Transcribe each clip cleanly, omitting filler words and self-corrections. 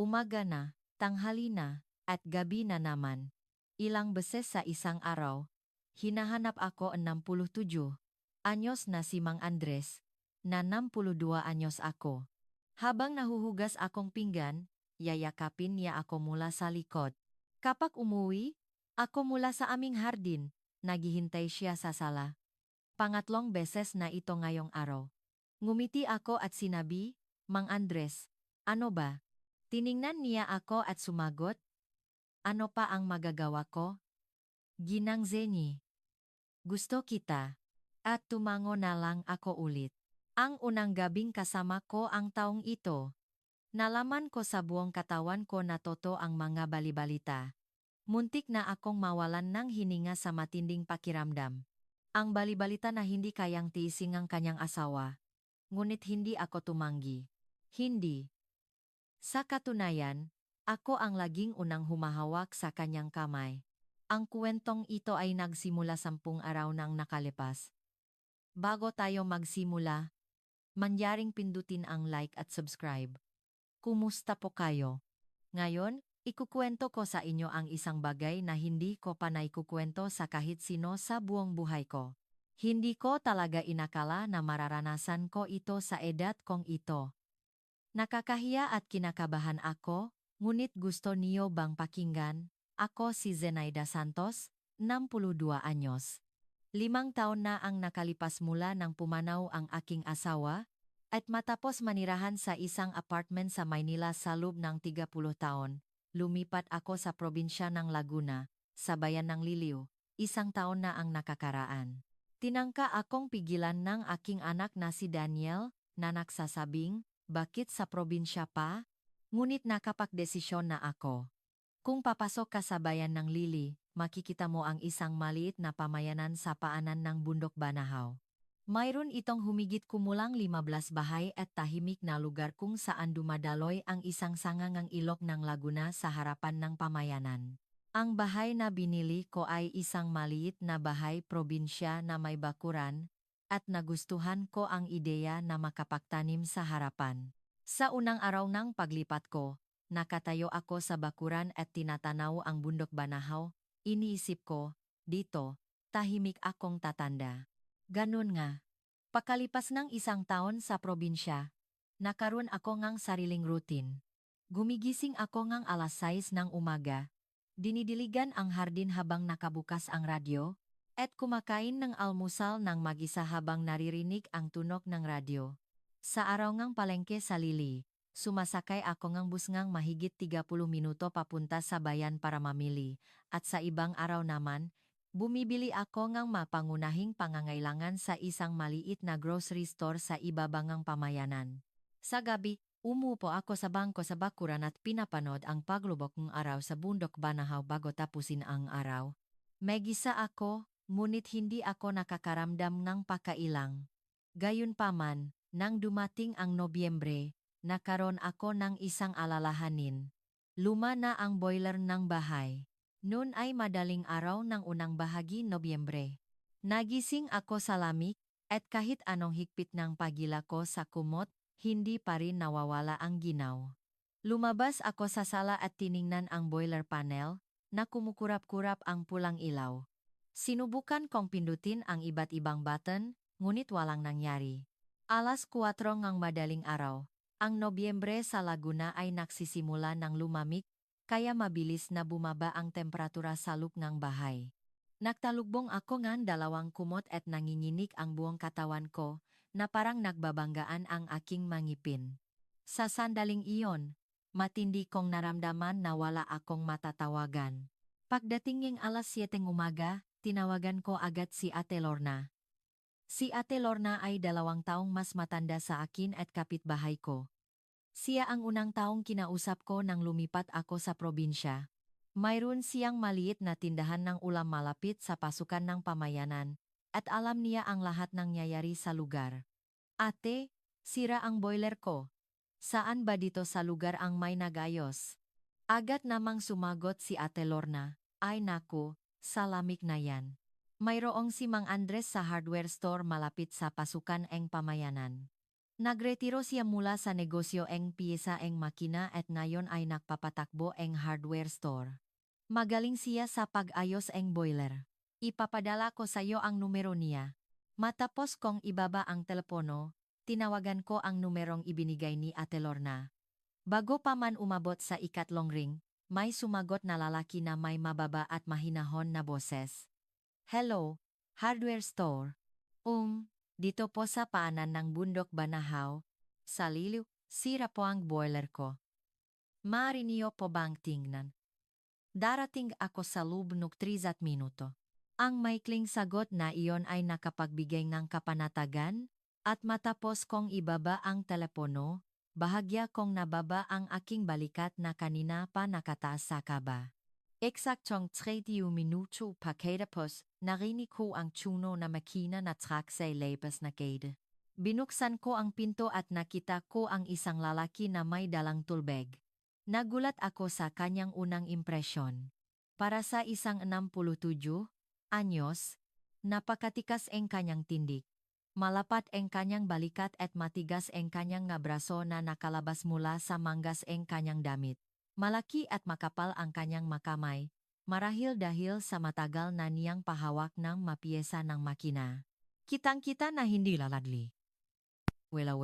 Umaga na, tanghali na, at gabi na naman. Ilang beses sa isang araw, hinahanap ako 67 anyos na si Mang Andres, na 62 anyos ako. Habang nahuhugas akong pinggan, yayakapin niya ako mula sa likod. Kapag umuwi, ako mula sa aming hardin, naghihintay siya sa sala. Pangatlong beses na ito ngayong araw. Ngumiti ako at sinabi, Mang Andres, ano ba? Tiningnan niya ako at sumagot, ano pa ang magagawa ko? Ginang Zenny. Gusto kita. At tumango na lang ako ulit. Ang unang gabing kasama ko ang taong ito. Nalaman ko sa buong katawan ko na totoo ang mga balibalita. Muntik na akong mawalan ng hininga sa matinding pakiramdam. Ang balibalita na hindi kayang tiising ang kanyang asawa. Ngunit hindi ako tumanggi. Hindi. Sa katunayan, ako ang laging unang humahawak sa kanyang kamay. Ang kwentong ito ay nagsimula 10 araw nang nakalipas. Bago tayo magsimula, mangyaring pindutin ang like at subscribe. Kumusta po kayo? Ngayon, ikukwento ko sa inyo ang isang bagay na hindi ko pa naikukwento sa kahit sino sa buong buhay ko. Hindi ko talaga inakala na mararanasan ko ito sa edad kong ito. Nakakahiya at kinakabahan ako, ngunit gusto niyo bang pakinggan? Ako si Zenaida Santos, 62 anyos. 5 taon na ang nakalipas mula nang pumanaw ang aking asawa, at matapos manirahan sa isang apartment sa Maynila sa loob ng 30 taon, lumipat ako sa probinsya ng Laguna, sa bayan ng Liliw. 1 taon na ang nakakaraan. Tinangka akong pigilan ng aking anak na si Daniel, na nagsasabing, bakit sa probinsya pa? Ngunit nakapagdesisyon na ako. Kung papasok ka sa bayan ng Lili, makikita mo ang isang maliit na pamayanan sa paanan ng bundok Banahaw. Mayroon itong humigit kumulang 15 bahay at tahimik na lugar kung saan dumadaloy ang isang sangangang ilog ng Laguna sa harapan ng pamayanan. Ang bahay na binili ko ay isang maliit na bahay probinsya na may bakuran, at nagustuhan ko ang ideya na makapagtanim sa harapan. Sa unang araw ng paglipat ko, nakatayo ako sa bakuran at tinatanaw ang bundok Banahaw. Iniisip ko, dito, tahimik akong tatanda. Ganun nga. Pakalipas ng 1 taon sa probinsya, nakaroon ako ngang sariling routine. Gumigising ako ngang alas 6 ng umaga, dinidiligan ang hardin habang nakabukas ang radyo, at kumakain ng almusal ng mag-isa habang naririnig ang tunog ng radyo. Sa araw ngang palengke sa Lili, sumasakay ako ngang bus ngang mahigit 30 minuto papunta sa bayan para mamili, at sa ibang araw naman, bumibili ako ngang mapangunahing pangangailangan sa isang maliit na grocery store sa ibabangang pamayanan. Sa gabi, umupo ako sa bangko sa bakuran at pinapanood ang paglubok ng araw sa bundok Banahaw bago tapusin ang araw. May-gisa ako, ngunit hindi ako nakakaramdam ng pakailang. Gayunpaman, nang dumating ang Nobyembre, nakaroon ako ng isang alalahanin. Luma na ang boiler ng bahay. Noon ay madaling araw ng unang bahagi Nobyembre. Nagising ako sa lamig, at kahit anong higpit ng pagila ko sa kumot, hindi pa rin nawawala ang ginaw. Lumabas ako sa sala at tiningnan ang boiler panel, na kumukurap-kurap ang pulang ilaw. Sinubukan kong pindutin ang iba't ibang button, ngunit walang nangyari. Alas 4 ngang madaling araw. Ang Nobyembre sa Laguna ay nagsisimula ng lumamig, kaya mabilis na bumaba ang temperatura sa loob ng bahay. Nagtalugbong ako ngang 2 kumot at nanginginig ang buong katawan ko, na parang nagbabanggaan ang aking mangipin. Sa sandaling iyon, matindi kong naramdaman na wala akong matatawagan. Pagdating ng alas 7 umaga, tinawagan ko agad si Ate Lorna. Si Ate Lorna ay 2 taong mas matanda sa akin at kapitbahay ko. Siya ang unang taong kinausap ko nang lumipat ako sa probinsya. Mayroon siyang maliit na tindahan ng ulam malapit sa pasukan ng pamayanan, at alam niya ang lahat ng nangyayari sa lugar. Ate, sira ang boiler ko. Saan ba dito sa lugar ang may nagayos? Agad namang sumagot si Ate Lorna, ay naku, sa lamig na yan. Mayroong si Mang Andres sa hardware store malapit sa pasukan ng pamayanan. Nagretiro siya mula sa negosyo eng piyesa eng makina at ngayon ay nakpapatakbo eng hardware store. Magaling siya sa pag-ayos eng boiler. Ipapadala ko sa iyo ang numero niya. Matapos kong ibaba ang telepono, tinawagan ko ang numerong ibinigay ni Ate Lorna. Bago pa man umabot sa ikatlong ring, may sumagot na lalaki na may mababa at mahinahon na boses. Hello, hardware store. Dito po sa paanan ng bundok Banahaw. Sa liliw, sira po ang boiler ko. Maaari niyo po bang tingnan? Darating ako sa loob ng 30 minuto. Ang maikling sagot na iyon ay nakapagbigay ng kapanatagan, at matapos kong ibaba ang telepono, bahagya kong nababa ang aking balikat na kanina pa nakataas sa kaba. Eksaktong 30 minuto pagkatapos, narinig ko ang tuno na makina na truck sa labas na gate. Binuksan ko ang pinto at nakita ko ang isang lalaki na may dalang tulbeg. Nagulat ako sa kanyang unang impresyon. Para sa isang 67 anyos, napakatikas ang kanyang tindig. Malapat ang kanyang balikat at matigas ang kanyang nga braso na nakalabas mula sa manggas ang kanyang damit. Malaki at makapal ang kanyang makamay, marahil dahil sa matagal na niyang pahawak ng mapiyesa ng makina. Kitang-kita na hindi laladli. Wela.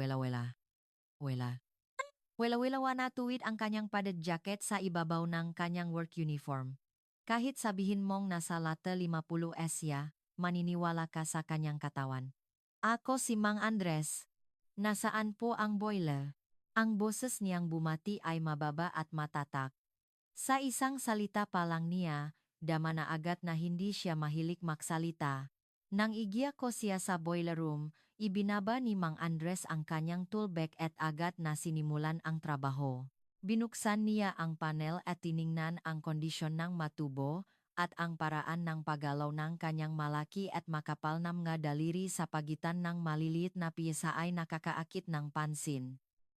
Wela na tuwid ang kanyang padded jacket sa ibabaw ng kanyang work uniform. Kahit sabihin mong nasa lata 50 esya, maniniwala ka sa kanyang katawan. Ako si Mang Andres. Nasaan po ang boiler? Ang boses niyang bumati ay mababa at matatak. Sa isang salita pa lang niya, dama na agad na hindi siya mahilig magsalita. Nang igiya ko siya sa boiler room, ibinaba ni Mang Andres ang kanyang toolbag at agad na sinimulan ang trabaho. Binuksan niya ang panel at tiningnan ang kondisyon ng matubo at ang paraan ng paggalaw ng kanyang malaki at makapal na mga daliri sa pagitan ng maliliit na piyesa ay nakakaakit ng pansin.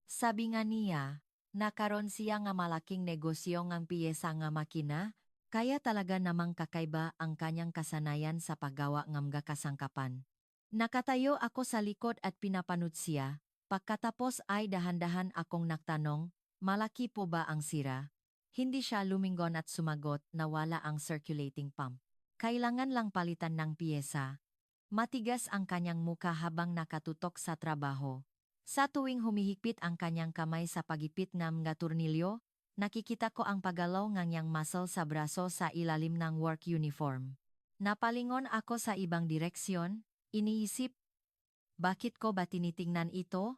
Sabi nga niya, nakaroon siya nga malaking negosyo ngang piyesa nga makina, kaya talaga namang kakaiba ang kanyang kasanayan sa paggawa ng mga kasangkapan. Nakatayo ako sa likod at pinapanood siya, pagkatapos ay dahan-dahan akong nagtanong, malaki po ba ang sira? Hindi siya lumingon at sumagot na wala ang circulating pump. Kailangan lang palitan ng piyesa. Matigas ang kanyang muka habang nakatutok sa trabaho. Sa tuwing humihigpit ang kanyang kamay sa pagipit ng mga turnilyo, nakikita ko ang paggalaw ng niyang muscle sa braso sa ilalim ng work uniform. Napalingon ako sa ibang direksyon, iniisip, bakit ko ba tinitingnan ito?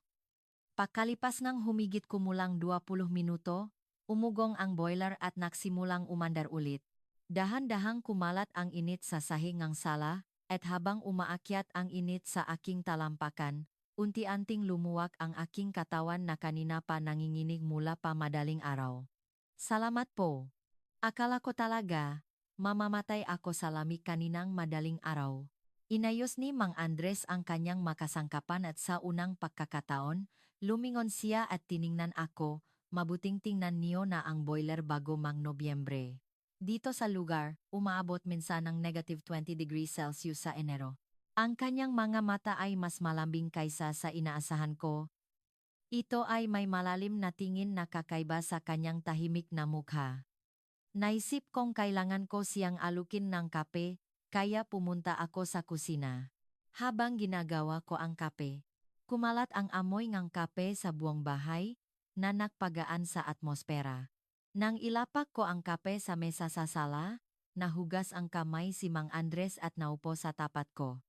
Pagkalipas ng humigit kumulang 20 minuto, umugong ang boiler at nagsimulang umandar ulit. Dahan-dahang kumalat ang init sa sahig ng sala, at habang umaakyat ang init sa aking talampakan, unti-anting lumuwag ang aking katawan na kanina pa nanginginig mula pa madaling araw. Salamat po. Akala ko talaga, mamamatay ako sa lamig kaninang madaling araw. Inayos ni Mang Andres ang kanyang makasangkapan at sa unang pagkakataon, lumingon siya at tiningnan ako, mabuting tingnan niyo na ang boiler bago Mang Nobyembre. Dito sa lugar, umaabot minsan ng -20 degrees Celsius sa Enero. Ang kanyang mga mata ay mas malambing kaysa sa inaasahan ko. Ito ay may malalim na tingin na kakaiba sa kanyang tahimik na mukha. Naisip kong kailangan ko siyang alukin ng kape, kaya pumunta ako sa kusina. Habang ginagawa ko ang kape, kumalat ang amoy ng kape sa buong bahay, na nagpagaan sa atmosfera. Nang ilapak ko ang kape sa mesa sa sala, nahugas ang kamay si Mang Andres at naupo sa tapat ko.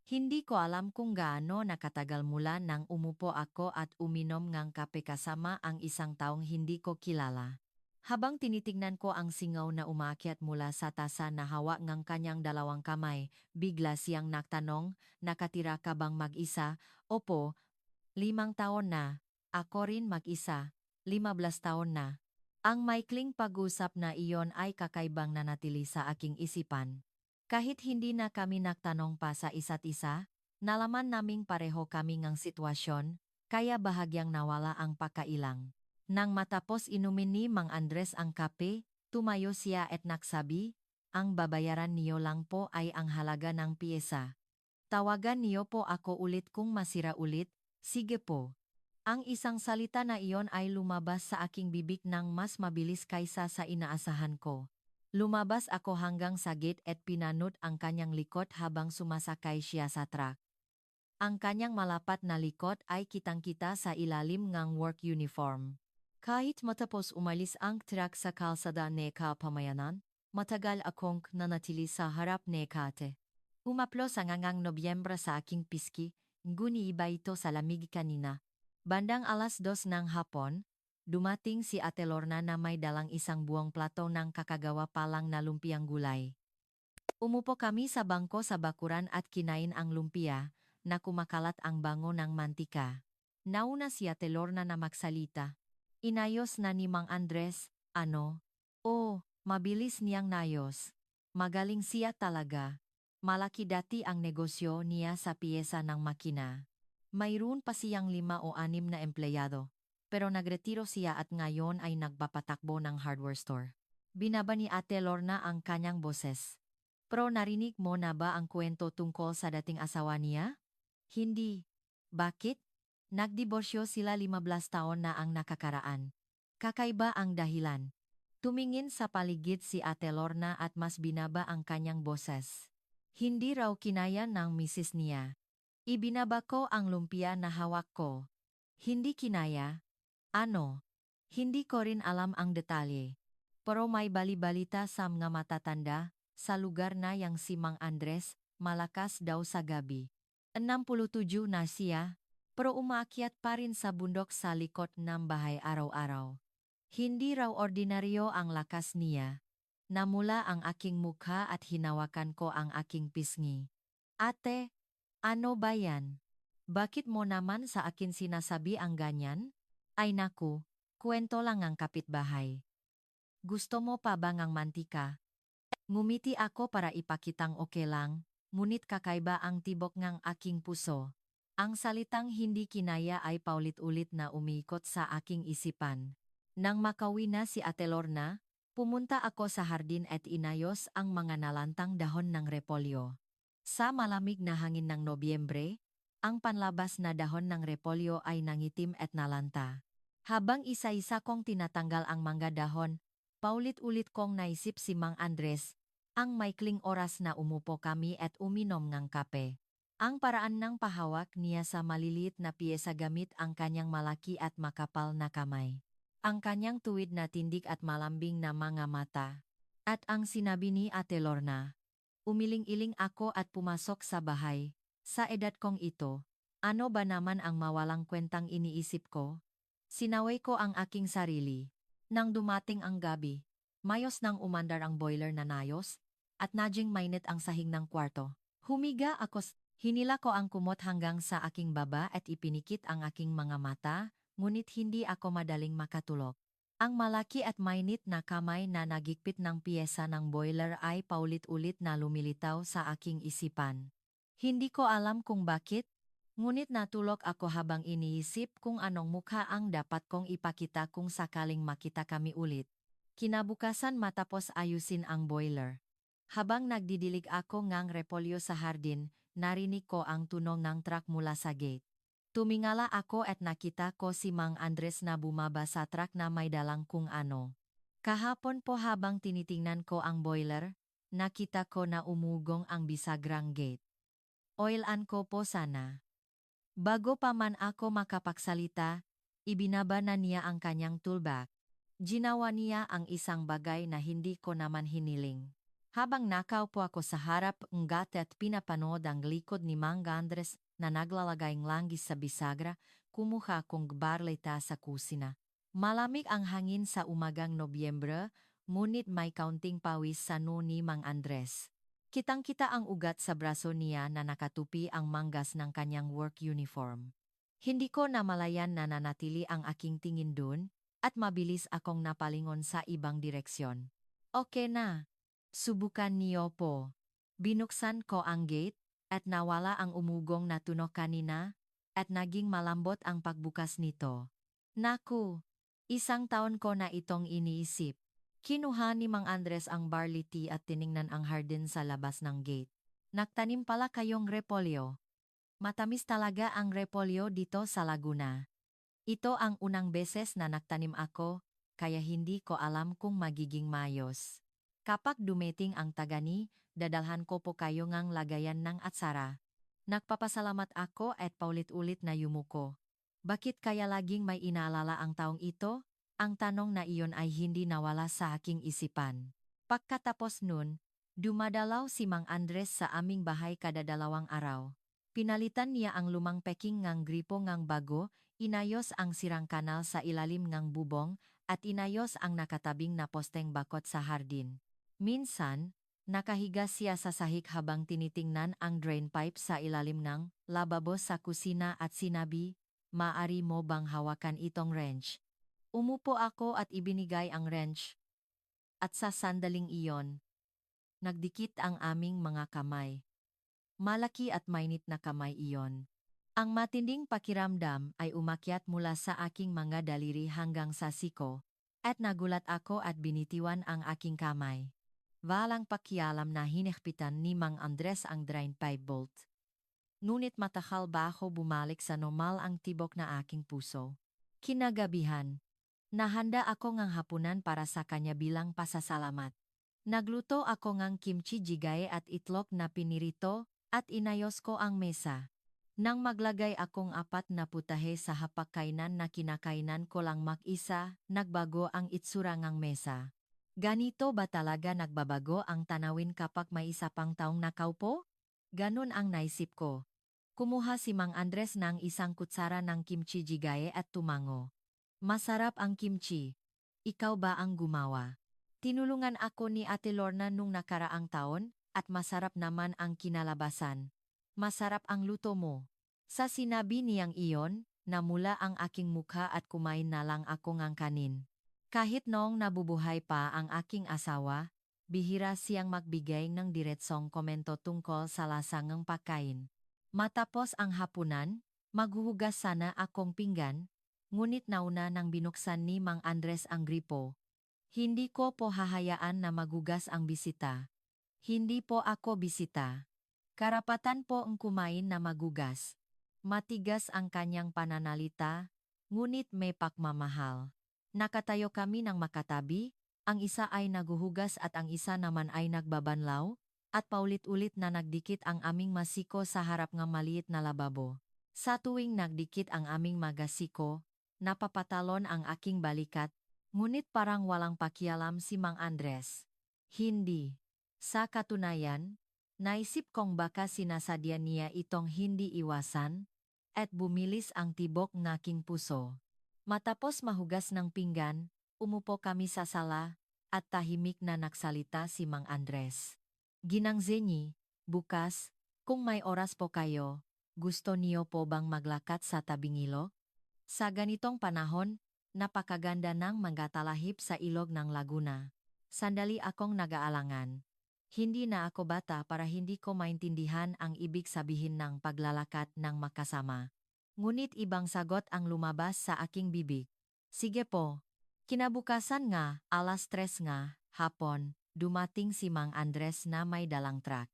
Hindi ko alam kung gaano nakatagal mula nang umupo ako at uminom ng kape kasama ang isang taong hindi ko kilala. Habang tinitignan ko ang singaw na umakyat mula sa tasa na hawak ng kanyang dalawang kamay, bigla siyang nagtanong, nakatira ka bang mag-isa? Opo, 5 taon na. Ako rin mag-isa, 15 taon na. Ang maikling pag-usap na iyon ay kakaibang nanatili sa aking isipan. Kahit hindi na kami nagtanong pa sa isa't isa, nalaman naming pareho kami ng sitwasyon, kaya bahagyang nawala ang pakailang. Nang matapos inumin ni Mang Andres ang kape, tumayo siya at nagsabi, ang babayaran niyo lang po ay ang halaga ng piyesa. Tawagan niyo po ako ulit kung masira ulit, sige po. Ang isang salita na iyon ay lumabas sa aking bibig ng mas mabilis kaysa sa inaasahan ko. Lumabas ako hanggang sa gate at pinanot ang kanyang likod habang sumasakay siya sa truck. Ang kanyang malapat na likod ay kitang-kita sa ilalim ng work uniform. Kahit matapos umalis ang truck sa kalsada ni Kapamayanan, matagal akong nanatili sa harap ni Kate. Umaplos ang ngangang Nobyembre sa aking piski, nguni iba ito sa lamig kanina. Bandang 2:00 ng hapon, dumating si Ate Lorna na may dalang isang buong plato ng kakagawa palang na lumpiang gulay. Umupo kami sa bangko sa bakuran at kinain ang lumpia, na kumakalat ang bango ng mantika. Nauna si Ate Lorna na magsalita. Inayos na ni Mang Andres, ano? Oh, mabilis niyang nayos. Magaling siya talaga. Malaki dati ang negosyo niya sa piyesa ng makina. Mayroon pa siyang 5 o 6 na empleyado. Pero nagretiro siya at ngayon ay nagpapatakbo ng hardware store. Binaba ni Ate Lorna ang kanyang boses. Pero narinig mo na ba ang kwento tungkol sa dating asawa niya? Hindi. Bakit? Nagdiborsyo sila 15 taon na ang nakakaraan. Kakaiba ang dahilan. Tumingin sa paligid si Ate Lorna at mas binaba ang kanyang boses. Hindi raw kinaya ng misis niya. Ibinaba ko ang lumpia na hawak ko. Hindi kinaya? Ano? Hindi ko rin alam ang detalye. Pero may bali-balita sa mga matatanda, sa lugar na yang si Mang Andres, malakas daw sa gabi. 67 na siya, pero umaakyat pa rin sa bundok sa likod ng bahay araw-araw. Hindi raw ordinaryo ang lakas niya. Namula ang aking mukha at hinawakan ko ang aking pisngi. Ate, ano ba yan? Bakit mo naman sa akin sinasabi ang ganyan? Ay naku, kwento lang ang kapitbahay. Gusto mo pa bang ang mantika? Ngumiti ako para ipakitang okay lang, ngunit kakaiba ang tibok ng aking puso. Ang salitang hindi kinaya ay paulit-ulit na umiikot sa aking isipan. Nang makauwi na si Ate Lorna, pumunta ako sa hardin at inayos ang mga nalantang dahon ng repolyo. Sa malamig na hangin ng Nobyembre, ang panlabas na dahon ng repolyo ay nangitim at nalanta. Habang isa-isa kong tinatanggal ang mga dahon, paulit-ulit kong naisip si Mang Andres, ang maikling oras na umupo kami at uminom ng kape. Ang paraan ng pahawak niya sa maliliit na piyesa gamit ang kanyang malaki at makapal na kamay. Ang kanyang tuwid na tindig at malambing na mga mata. At ang sinabi ni Ate Lorna. Umiling-iling ako at pumasok sa bahay. Sa edad kong ito, ano ba naman ang mawalang kwentang iniisip ko? Sinaway ko ang aking sarili. Nang dumating ang gabi, mayos nang umandar ang boiler na nayos, at nagjing mainit ang sahig ng kwarto. Humiga ako, hinila ko ang kumot hanggang sa aking baba at ipinikit ang aking mga mata, ngunit hindi ako madaling makatulog. Ang malaki at mainit na kamay na nagigpit ng piyesa ng boiler ay paulit-ulit na lumilitaw sa aking isipan. Hindi ko alam kung bakit, ngunit natulog ako habang iniisip kung anong mukha ang dapat kong ipakita kung sakaling makita kami ulit. Kinabukasan matapos ayusin ang boiler. Habang nagdidilig ako ngang repolyo sa hardin, narinig ko ang tunog ng truck mula sa gate. Tumingala ako at nakita ko si Mang Andres na bumaba sa truck na may dalang kung ano. Kahapon po habang tinitingnan ko ang boiler, nakita ko na umugong ang bisagrang gate. Oilan ko po sana. Bago pa man ako makapagsalita, ibinaba na niya ang kanyang toolbag. Ginawa niya ang isang bagay na hindi ko naman hiniling. Habang nakaupo ako sa harap ng gate at pinapanood ang likod ni Mang Andres na naglalagay ng langgis sa bisagra, kumuha kong barleta sa kusina. Malamig ang hangin sa umagang Nobyembre, ngunit may kaunting pawis sa noo ni Mang Andres. Kitang-kita ang ugat sa braso niya na nakatupi ang manggas ng kanyang work uniform. Hindi ko namalayan na nanatili ang aking tingin dun, at mabilis akong napalingon sa ibang direksyon. Okay na. Subukan niyo po. Binuksan ko ang gate, at nawala ang umugong na tunog kanina, at naging malambot ang pagbukas nito. Naku! 1 taon ko na itong iniisip. Kinuha ni Mang Andres ang barley tea at tiningnan ang hardin sa labas ng gate. Nagtanim pala kayong repolyo. Matamis talaga ang repolyo dito sa Laguna. Ito ang unang beses na nagtanim ako, kaya hindi ko alam kung magiging mayos. Kapag dumating ang tagani, dadalhan ko po kayo ngang lagayan ng atsara. Nagpapasalamat ako at paulit-ulit na yumuko. Bakit kaya laging may inaalala ang taong ito? Ang tanong na iyon ay hindi nawala sa aking isipan. Pagkatapos nun, dumadalaw si Mang Andres sa aming bahay kada 2 araw. Pinalitan niya ang lumang peking ngang gripo ngang bago, inayos ang sirang kanal sa ilalim ngang bubong, at inayos ang nakatabing na posteng bakot sa hardin. Minsan, nakahiga siya sa sahig habang tinitingnan ang drain pipe sa ilalim ng lababo sa kusina at sinabi, "Maari mo bang hawakan itong wrench?" Umupo ako at ibinigay ang wrench. At sa sandaling iyon, nagdikit ang aming mga kamay. Malaki at mainit na kamay iyon. Ang matinding pakiramdam ay umakyat mula sa aking mga daliri hanggang sa siko, at nagulat ako at binitiwan ang aking kamay. Walang pakialam na hinihpitan ni Mang Andres ang drain pipe bolt. Ngunit matakal ba ako bumalik sa normal ang tibok na aking puso? Kinagabihan, nahanda ako ngang hapunan para sa kanya bilang pasasalamat. Nagluto ako ngang kimchi jjigae at itlog na pinirito, at inayos ko ang mesa. Nang maglagay akong 4 na putahe sa hapagkainan na kinakainan ko lang mag-isa, nagbago ang itsura ngang mesa. Ganito ba talaga nagbabago ang tanawin kapag may isa pang taong nakaupo? Ganun ang naisip ko. Kumuha si Mang Andres ng isang kutsara ng kimchi jjigae at tumango. Masarap ang kimchi. Ikaw ba ang gumawa? Tinulungan ako ni Ate Lorna nung nakaraang taon, at masarap naman ang kinalabasan. Masarap ang luto mo. Sa sinabi niyang iyon, namula ang aking mukha at kumain na lang ako ngang kanin. Kahit noong nabubuhay pa ang aking asawa, bihira siyang magbigay ng diretsong komento tungkol sa lasa ng pagkain. Matapos ang hapunan, maghuhugas sana akong pinggan, ngunit nauna nang binuksan ni Mang Andres ang gripo. Hindi ko po hahayaan na magugas ang bisita. Hindi po ako bisita. Karapatan po ang kumain na magugas. Matigas ang kanyang pananalita, ngunit may pakmamahal. Nakatayo kami ng makatabi, ang isa ay naguhugas at ang isa naman ay nagbabanlaw, at paulit-ulit na nagdikit ang aming masiko sa harap ng maliit na lababo. Sa tuwing nagdikit ang aming magasiko, napapatalon ang aking balikat, ngunit parang walang pakialam si Mang Andres. Hindi. Sa katunayan, naisip kong baka sinasadya niya itong hindi iwasan, at bumilis ang tibok ng aking puso. Matapos mahugas ng pinggan, umupo kami sa sala, at tahimik na nagsalita si Mang Andres. "Ginang Zenny, bukas, kung may oras po kayo, gusto niyo po bang maglakad sa tabing ilog? Sa ganitong panahon, napakaganda ng manggatalahib sa ilog ng Laguna." Sandali akong nag-aalangan. Hindi na ako bata para hindi ko maintindihan ang ibig sabihin ng paglalakad ng makasama. Ngunit ibang sagot ang lumabas sa aking bibig. "Sige po." Kinabukasan nga, 3:00 nga, hapon, dumating si Mang Andres na may dalang truck.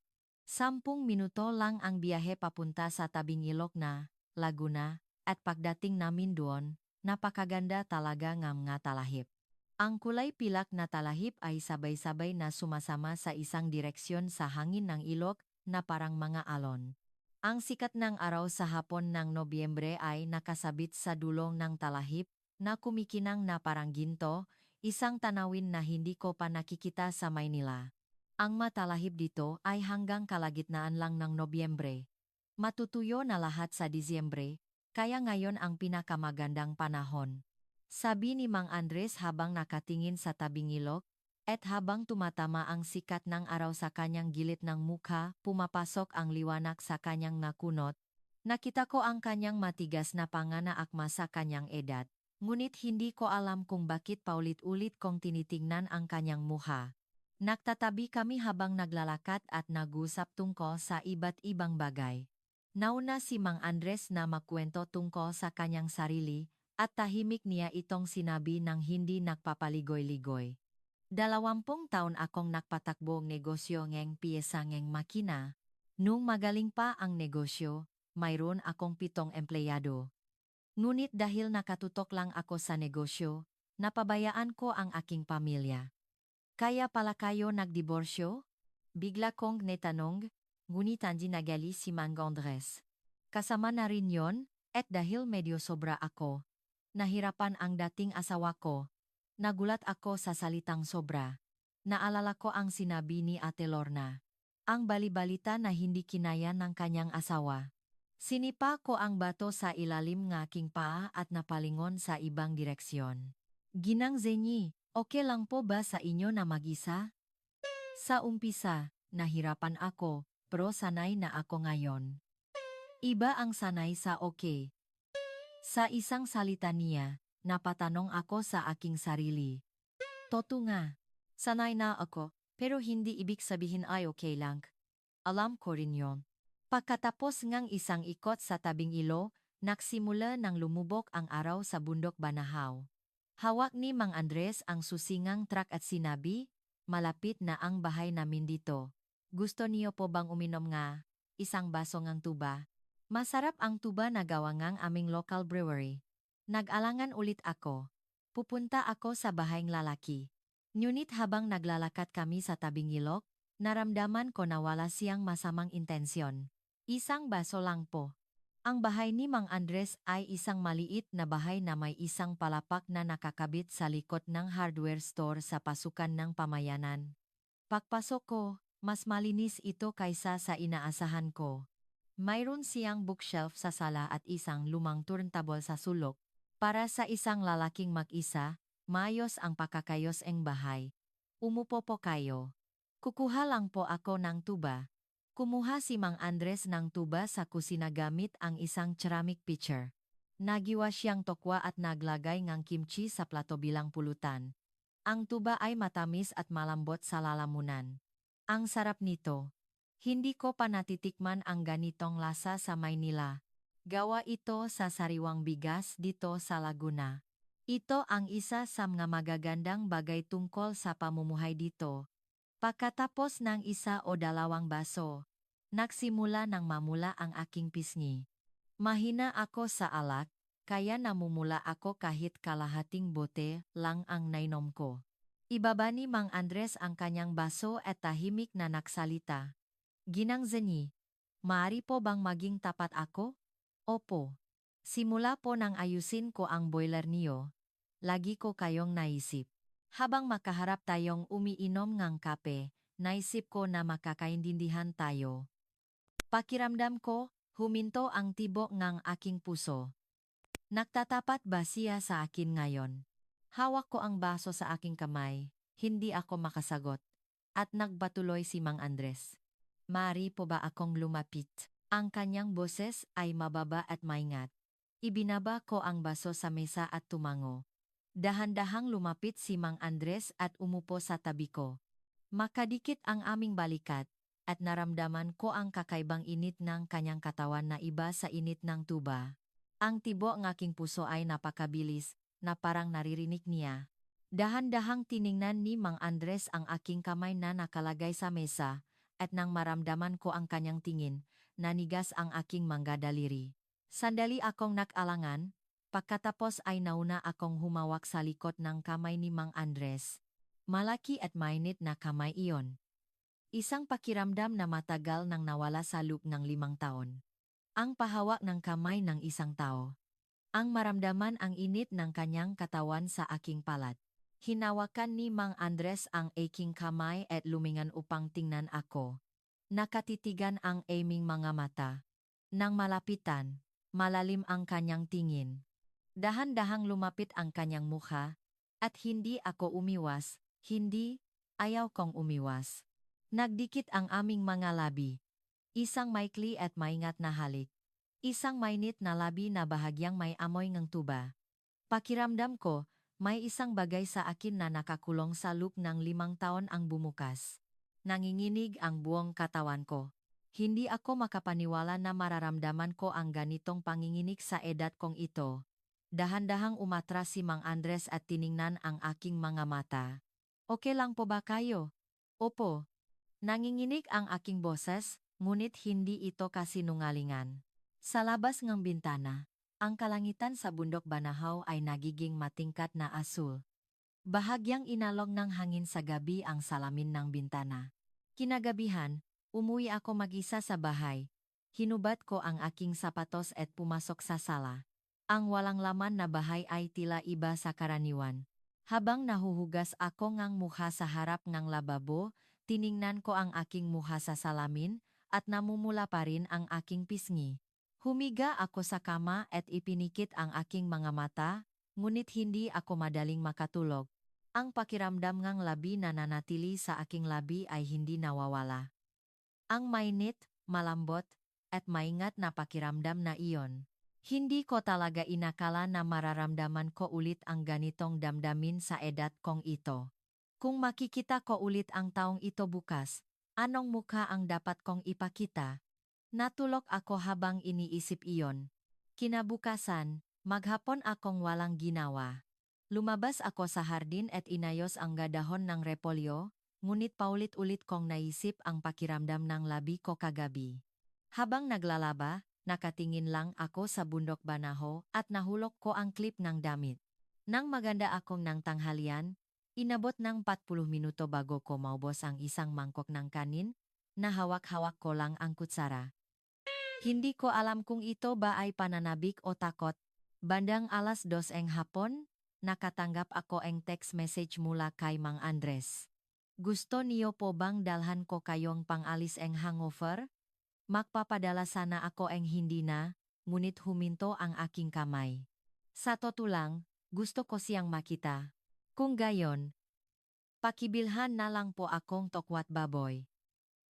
10 minuto lang ang biyahe papunta sa tabing ilog na Laguna, at pagdating namin doon, napakaganda talaga ng mga talahib. Ang kulay pilak na talahib ay sabay-sabay na sumasama sa isang direksyon sa hangin ng ilog na parang mga alon. Ang sikat ng araw sa hapon ng Nobyembre ay nakasabit sa dulong ng talahib na kumikinang na parang ginto, isang tanawin na hindi ko pa nakikita sa Maynila. Ang matalahib dito ay hanggang kalagitnaan lang ng Nobyembre. Matutuyo na lahat sa Disyembre, kaya ngayon ang pinakamagandang panahon. Sabi ni Mang Andres habang nakatingin sa tabing ilog, at habang tumatama ang sikat ng araw sa kanyang gilid ng mukha, pumapasok ang liwanag sa kanyang nakunot. Nakita ko ang kanyang matigas na panga na akma sa kanyang edad, ngunit hindi ko alam kung bakit paulit-ulit kong tinitingnan ang kanyang mukha. Nagtatabi kami habang naglalakad at nag-usap tungkol sa iba't ibang bagay. Nauna si Mang Andres na magkwento tungkol sa kanyang sarili, at tahimik niya itong sinabi ng hindi nagpapaligoy-ligoy. 20 taon akong nakpatakbong negosyo ngeng piyesa ngeng makina. Nung magaling pa ang negosyo, mayroon akong 7 empleyado. Ngunit dahil nakatutok lang ako sa negosyo, napabayaan ko ang aking pamilya. Kaya pala kayo nagdiborsyo? Bigla kong netanong, ngunit hindi nagali si Mang Andres. Kasama na rin yon, at dahil medyo sobra ako, nahirapan ang dating asawa ko. Nagulat ako sa salitang sobra. Naalala ko ang sinabi ni Ate Lorna. Ang balibalita na hindi kinaya ng kanyang asawa. Sinipa ko ang bato sa ilalim ng aking paa at napalingon sa ibang direksyon. Ginang Zenyi, okay lang po ba sa inyo na mag-isa? Sa umpisa, nahirapan ako, pero sanay na ako ngayon. Iba ang sanay sa okay. Sa isang salita niya, napatanong ako sa aking sarili. Totoo nga. Sanay na ako, pero hindi ibig sabihin ay okay lang. Alam ko rin yon. Pagkatapos ngang isang ikot sa tabing ilo, nagsimula nang lumubok ang araw sa bundok Banahaw. Hawak ni Mang Andres ang susingang truck at sinabi, malapit na ang bahay namin dito. Gusto niyo po bang uminom nga? Isang baso ngang tuba. Masarap ang tuba na gawa ngang aming local brewery. Nag-alangan ulit ako. Pupunta ako sa bahayng lalaki. Ngunit habang naglalakad kami sa tabing ilog, naramdaman ko na wala siyang masamang intensyon. Isang baso lang po. Ang bahay ni Mang Andres ay isang maliit na bahay na may isang palapak na nakakabit sa likod ng hardware store sa pasukan ng pamayanan. Pagpasok ko, mas malinis ito kaysa sa inaasahan ko. Mayroon siyang bookshelf sa sala at isang lumang turntable sa sulok. Para sa isang lalaking mag-isa, maayos ang pakakayos-eng bahay. Umupo po kayo. Kukuha lang po ako ng tuba. Kumuha si Mang Andres ng tuba sa kusina gamit ang isang ceramic pitcher. Nagiwa siyang tokwa at naglagay ng kimchi sa plato bilang pulutan. Ang tuba ay matamis at malambot sa lalamunan. Ang sarap nito. Hindi ko pa natitikman ang ganitong lasa sa Maynila. Gawa ito sa sariwang bigas dito sa Laguna. Ito ang isa sa mga magagandang bagay tungkol sa pamumuhay dito. Pagkatapos ng isa o dalawang baso, nagsimula nang mamula ang aking pisngi. Mahina ako sa alak, kaya namumula ako kahit kalahating bote lang ang nainom ko. Ibaba ni Mang Andres ang kanyang baso at tahimik na nagsalita. Ginang Zenyi, maaari po bang maging tapat ako? Opo. Simula po nang ayusin ko ang boiler niyo, lagi ko kayong naisip. Habang makaharap tayong umiinom ng kape, naisip ko na makakaintindihan tayo. Pakiramdam ko, huminto ang tibok ng aking puso. Nagtatapat ba siya sa akin ngayon? Hawak ko ang baso sa aking kamay, hindi ako makasagot. At nagbatuloy si Mang Andres. Maaari po ba akong lumapit? Ang kanyang boses ay mababa at maingat. Ibinaba ko ang baso sa mesa at tumango. Dahan-dahang lumapit si Mang Andres at umupo sa tabi ko. Makadikit ang aming balikat, at naramdaman ko ang kakaibang init ng kanyang katawan na iba sa init ng tuba. Ang tibo ng aking puso ay napakabilis, na parang naririnig niya. Dahan-dahang tiningnan ni Mang Andres ang aking kamay na nakalagay sa mesa, at nang maramdaman ko ang kanyang tingin, nanigas ang aking mga daliri. Sandali akong nag-alangan, pagkatapos ay nauna akong humawak sa likod ng kamay ni Mang Andres. Malaki at mainit na kamay iyon. Isang pakiramdam na matagal nang nawala sa loob ng 5 taon. Ang pahawak ng kamay ng isang tao. Ang maramdaman ang init ng kanyang katawan sa aking palat. Hinawakan ni Mang Andres ang aking kamay at lumingan upang tingnan ako. Nakatitigan ang aming mga mata. Nang malapitan, malalim ang kanyang tingin. Dahan-dahang lumapit ang kanyang mukha, at hindi ako umiwas, hindi, ayaw kong umiwas. Nagdikit ang aming mga labi. Isang maikli at maingat na halik. Isang mainit na labi na bahagyang may amoy ng tuba. Pakiramdam ko, may isang bagay sa akin na nakakulong sa loob ng 5 taon ang bumukas. Nanginginig ang buong katawan ko. Hindi ako makapaniwala na mararamdaman ko ang ganitong panginginig sa edad kong ito. Dahan-dahang umatras si Mang Andres at tiningnan ang aking mga mata. Okay lang po ba kayo? Opo. Nanginginig ang aking boses, ngunit hindi ito kasinungalingan. Sa labas ng bintana, Ang kalangitan sa bundok Banahaw ay nagiging matingkat na asul. Bahagyang inalog ng hangin sa gabi ang salamin ng bintana. Kinagabihan, umuwi ako mag-isa sa bahay. Hinubad ko ang aking sapatos at pumasok sa sala. Ang walang laman na bahay ay tila iba sa karaniwan. Habang nahuhugas ako ngang mukha sa harap ng lababo, tiningnan ko ang aking mukha sa salamin at namumula pa rin ang aking pisngi. Humiga ako sa kama at ipinikit ang aking mga mata, ngunit hindi ako madaling makatulog. Ang pakiramdam ngang labi na nanatili sa aking labi ay hindi nawawala. Ang mainit, malambot, at maingat na pakiramdam na iyon. Hindi ko talaga inakala na mararamdaman ko ulit ang ganitong damdamin sa edad kong ito. Kung makikita ko ulit ang taong ito bukas, anong mukha ang dapat kong ipakita? Natulog ako habang iniisip iyon. Kinabukasan, maghapon akong walang ginawa. Lumabas ako sa hardin at inayos ang dahon ng repolyo, ngunit paulit-ulit kong naisip ang pakiramdam ng labi ko kagabi. Habang naglalaba, nakatingin lang ako sa bundok Banahaw at nahulog ko ang klip ng damit. Nang maganda akong ng tanghalian, inabot ng 40 minuto bago ko maubos ang isang mangkok ng kanin, na hawak-hawak ko lang ang kutsara. Hindi ko alam kung ito ba ay pananabik o takot. Bandang 2:00 hapon, nakatanggap ako ang text message mula kay Mang Andres. Gusto niyo po bang dalhan ko kayong pangalis ang hangover? Magpapadala sana ako ang hindi na, ngunit huminto ang aking kamay. Sa totoo lang, gusto ko siyang makita. Kung gayon, pakibilhan na lang po akong tokwat baboy.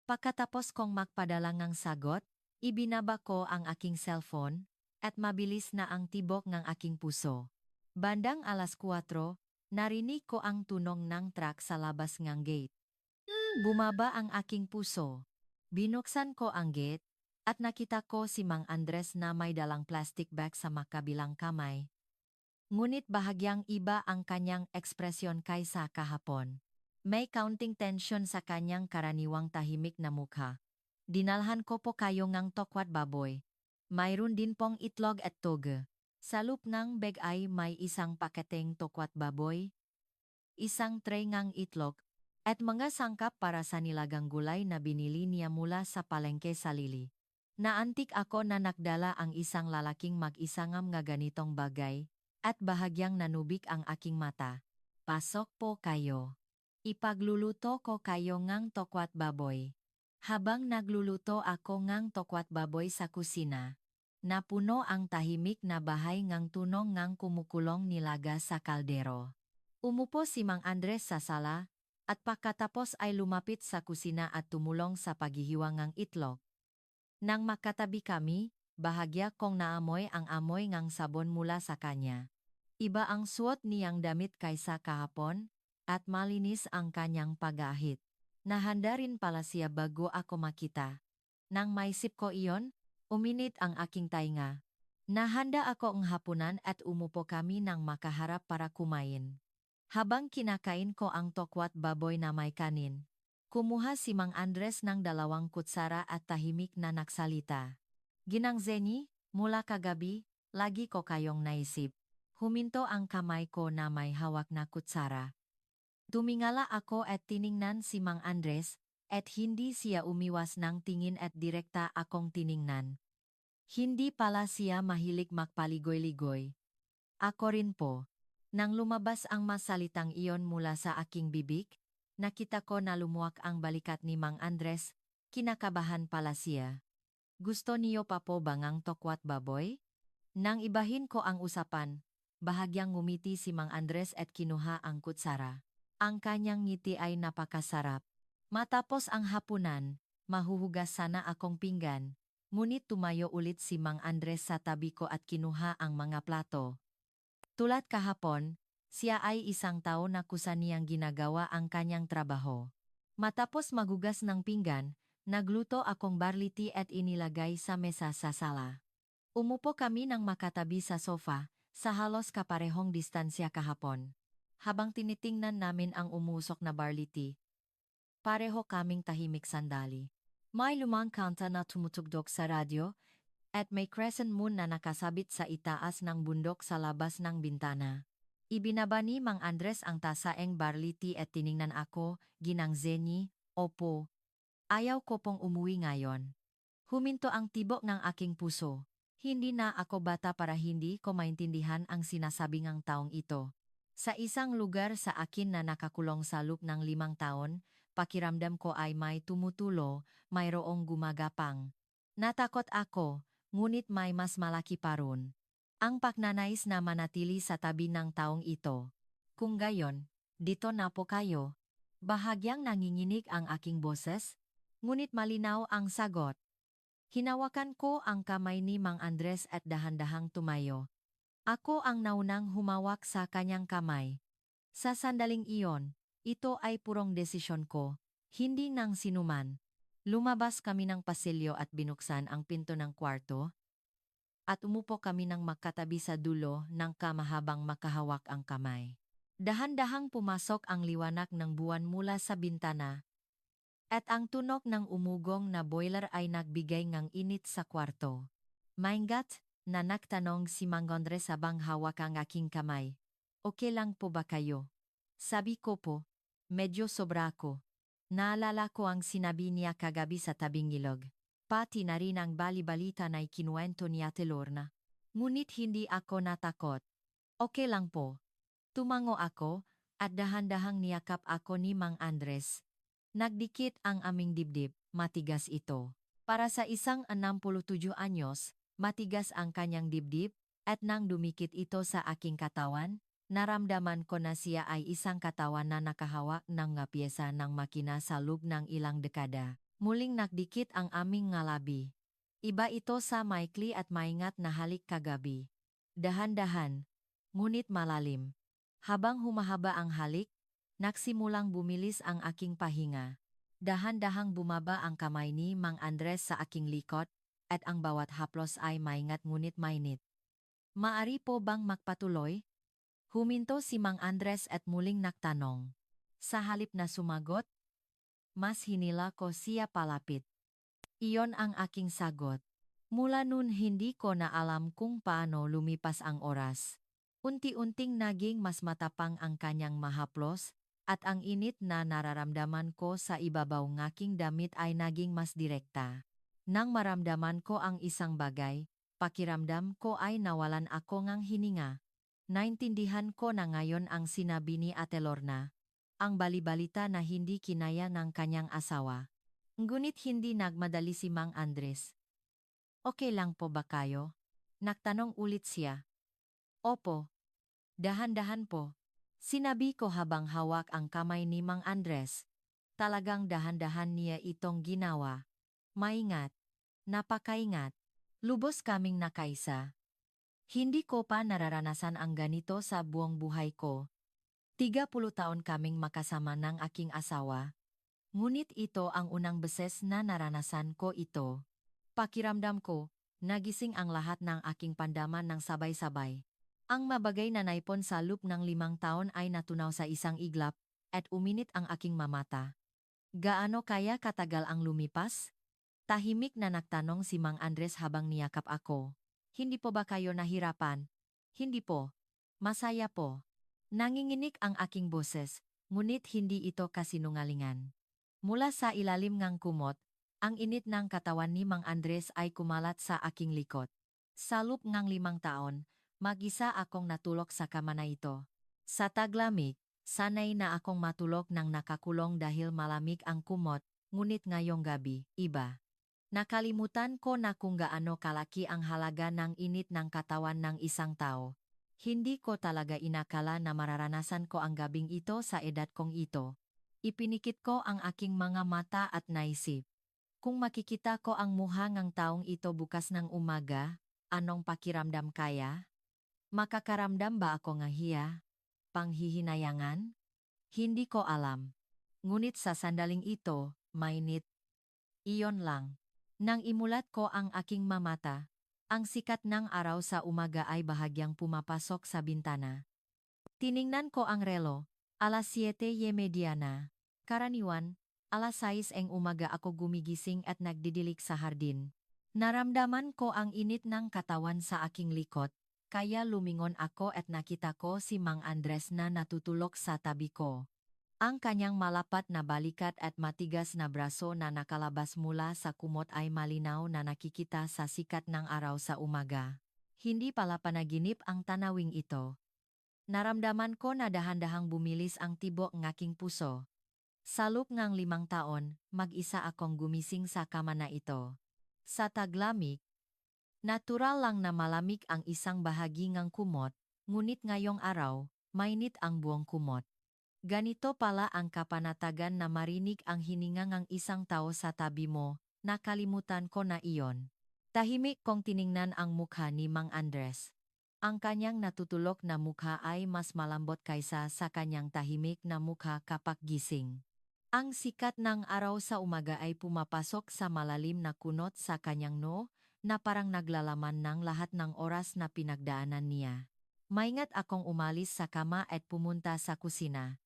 Pagkatapos kong magpadala ng sagot, ibinaba ko ang aking cellphone, at mabilis na ang tibok ng aking puso. Bandang 4:00, narinig ko ang tunog ng truck sa labas ng gate. Bumaba ang aking puso. Binuksan ko ang gate, at nakita ko si Mang Andres na may dalang plastic bag sa makabilang kamay. Ngunit bahagyang iba ang kanyang ekspresyon kaysa kahapon. May kaunting tension sa kanyang karaniwang tahimik na mukha. Dinalhan ko po kayo ngang tokwat baboy. Mayroon din pong itlog at toge. Sa loob ng bag ay may isang paketeng tokwat baboy, isang tray ngang itlog, at mga sangkap para sa nilagang gulay na binili niya mula sa palengke sa Lili. Naantik ako na nakdala ang isang lalaking mag-isangam nga ganitong bagay, at bahagyang nanubik ang aking mata. Pasok po kayo. Ipagluluto ko kayo ngang tokwat baboy. Habang nagluluto ako ngang tokwat baboy sa kusina, napuno ang tahimik na bahay ngang tunog ngang kumukulong nilaga sa kaldero. Umupo si Mang Andres sa sala, at pagkatapos ay lumapit sa kusina at tumulong sa paghihiwa ngang itlog. Nang makatabi kami, bahagya kong naamoy ang amoy ngang sabon mula sa kanya. Iba ang suot niyang damit kaysa kahapon, at malinis ang kanyang pag-ahit. Nahanda rin pala siya bago ako makita. Nang maisip ko iyon, uminit ang aking tainga. Nahanda ako ang hapunan at umupo kami nang makaharap para kumain. Habang kinakain ko ang tokwat baboy na may kanin, kumuha si Mang Andres ng 2 kutsara at tahimik na nagsalita. Ginang Zeni, mula kagabi, lagi ko kayong naisip. Huminto ang kamay ko na may hawak na kutsara. Tumingala ako at tiningnan si Mang Andres, at hindi siya umiwas ng tingin at direkta akong tiningnan. Hindi pala siya mahilig magpaligoy-ligoy. Ako rin po. Nang lumabas ang masalitang iyon mula sa aking bibig, nakita ko na lumuwak ang balikat ni Mang Andres, kinakabahan pala siya. Gusto niyo pa po bangang tokwat baboy? Nang ibahin ko ang usapan, bahagyang ngumiti si Mang Andres at kinuha ang kutsara. Ang kanyang ngiti ay napakasarap. Matapos ang hapunan, mahuhugas sana akong pinggan, ngunit tumayo ulit si Mang Andres sa tabi ko at kinuha ang mga plato. Tulad kahapon, siya ay isang tao na kusa niyang ginagawa ang kanyang trabaho. Matapos magugas ng pinggan, nagluto akong barley tea at inilagay sa mesa sa sala. Umupo kami ng makatabi sa sofa, sa halos kaparehong distansya kahapon. Habang tinitingnan namin ang umusok na barley tea, pareho kaming tahimik sandali. May lumang kanta na tumutugtog sa radyo, At may crescent moon na nakasabit sa itaas ng bundok sa labas ng bintana. Ibinaba ni Mang Andres ang tasaeng barley tea at tiningnan ako, ginang Zenny, opo. Ayaw ko pong umuwi ngayon. Huminto ang tibok ng aking puso. Hindi na ako bata para hindi ko maintindihan ang sinasabi ng taong ito. Sa isang lugar sa akin na nakakulong sa loob ng 5 taon, pakiramdam ko ay may tumutulo, mayroong gumagapang. Natakot ako, ngunit may mas malaki pa ron. Ang pagnanais na manatili sa tabi ng taong ito. Kung gayon, dito na po kayo. Bahagyang nanginginig ang aking boses, ngunit malinaw ang sagot. Hinawakan ko ang kamay ni Mang Andres at dahan-dahang tumayo. Ako ang naunang humawak sa kanyang kamay. Sa sandaling iyon, ito ay purong desisyon ko, hindi ng sinuman. Lumabas kami ng pasilyo at binuksan ang pinto ng kwarto, at umupo kami ng magkatabi sa dulo ng kama habang makahawak ang kamay. Dahan-dahang pumasok ang liwanag ng buwan mula sa bintana, at ang tunog ng umugong na boiler ay nagbigay ng init sa kwarto. Maingat, na nagtanong si Mang Andres habang hawak ang aking kamay. Okay lang po ba kayo? Sabi ko po, medyo sobra ako. Naalala ko ang sinabi niya kagabi sa tabing ilog. Pati na rin ang bali-balita na ikinuwento ni Ate Lorna. Ngunit hindi ako natakot. Okay lang po. Tumango ako, at dahan-dahang niyakap ako ni Mang Andres. Nagdikit ang aming dibdib, matigas ito. Para sa isang 67 anyos, matigas ang kanyang dibdib, at nang dumikit ito sa aking katawan, naramdaman ko na siya ay isang katawan na nakahawak ng nga pyesa ng makina sa loob ng ilang dekada. Muling nagdikit ang aming ngalabi. Iba ito sa maikli at maingat na halik kagabi. Dahan-dahan, ngunit malalim. Habang humahaba ang halik, nagsimulang bumilis ang aking pahinga. Dahan-dahang bumaba ang kamay ni Mang Andres sa aking likod, at ang bawat haplos ay maingat ngunit mainit. Maari po bang magpatuloy? Huminto si Mang Andres at muling nagtanong. Sa halip na sumagot, mas hinila ko siya palapit. Iyon ang aking sagot. Mula nun hindi ko na alam kung paano lumipas ang oras. Unti-unting naging mas matapang ang kanyang mahaplos, at ang init na nararamdaman ko sa ibabaw ng aking damit ay naging mas direkta. Nang maramdaman ko ang isang bagay, pakiramdam ko ay nawalan ako ng hininga. Naintindihan ko na ngayon ang sinabi ni Ate Lorna. Ang balibalita na hindi kinaya ng kanyang asawa. Ngunit hindi nagmadali si Mang Andres. Okay lang po ba kayo? Nagtanong ulit siya. Opo. Dahan-dahan po. Sinabi ko habang hawak ang kamay ni Mang Andres. Talagang dahan-dahan niya itong ginawa. Maingat. Napakaingat. Lubos kaming nakaisa. Hindi ko pa nararanasan ang ganito sa buong buhay ko. 30 taon kaming makasama ng aking asawa. Ngunit ito ang unang beses na naranasan ko ito. Pakiramdam ko, nagising ang lahat ng aking pandaman ng sabay-sabay. Ang mabagay na naipon sa loop ng 5 taon ay natunaw sa isang iglap, at uminit ang aking mamata. Gaano kaya katagal ang lumipas? Tahimik na nagtanong si Mang Andres habang niyakap ako. Hindi po ba kayo nahirapan? Hindi po. Masaya po. Nanginginig ang aking boses, ngunit hindi ito kasinungalingan. Mula sa ilalim ng kumot, ang init ng katawan ni Mang Andres ay kumalat sa aking likod. Sa loob ng 5 taon, mag-isa akong natulog sa kama na ito. Sa taglamig, sanay na akong matulog ng nakakulong dahil malamig ang kumot, ngunit ngayong gabi, iba. Nakalimutan ko na kung gaano kalaki ang halaga ng init ng katawan ng isang tao. Hindi ko talaga inakala na mararanasan ko ang gabing ito sa edad kong ito. Ipinikit ko ang aking mga mata at naisip. Kung makikita ko ang mukha ng taong ito bukas ng umaga, anong pakiramdam kaya? Makakaramdam ba ako ng hiya? Panghihinayangan? Hindi ko alam. Ngunit sa sandaling ito, mainit. Iyon lang. Nang imulat ko ang aking mamata, ang sikat ng araw sa umaga ay bahagyang pumapasok sa bintana. Tiningnan ko ang relo, alas 7:30 na. Karaniwan, alas 6 ng umaga ako gumigising at nagdidilik sa hardin. Naramdaman ko ang init ng katawan sa aking likod, kaya lumingon ako at nakita ko si Mang Andres na natutulog sa tabi ko. Ang kanyang malapat na balikat at matigas na braso na nakalabas mula sa kumot ay malinaw na nakikita sa sikat ng araw sa umaga. Hindi pala panaginip ang tanawing ito. Naramdaman ko na dahan-dahang bumilis ang tibok ng aking puso. Sa loob ng 5 taon, mag-isa akong gumising sa kama na ito. Sa taglamig, natural lang na malamig ang isang bahagi ng kumot, ngunit ngayong araw, mainit ang buong kumot. Ganito pala ang kapanatagan na marinig ang hininga ng isang tao sa tabi mo, nakalimutan ko na iyon. Tahimik kong tiningnan ang mukha ni Mang Andres. Ang kanyang natutulog na mukha ay mas malambot kaysa sa kanyang tahimik na mukha kapag gising. Ang sikat ng araw sa umaga ay pumapasok sa malalim na kunot sa kanyang noo, na parang naglalaman ng lahat ng oras na pinagdaanan niya. Maingat akong umalis sa kama at pumunta sa kusina.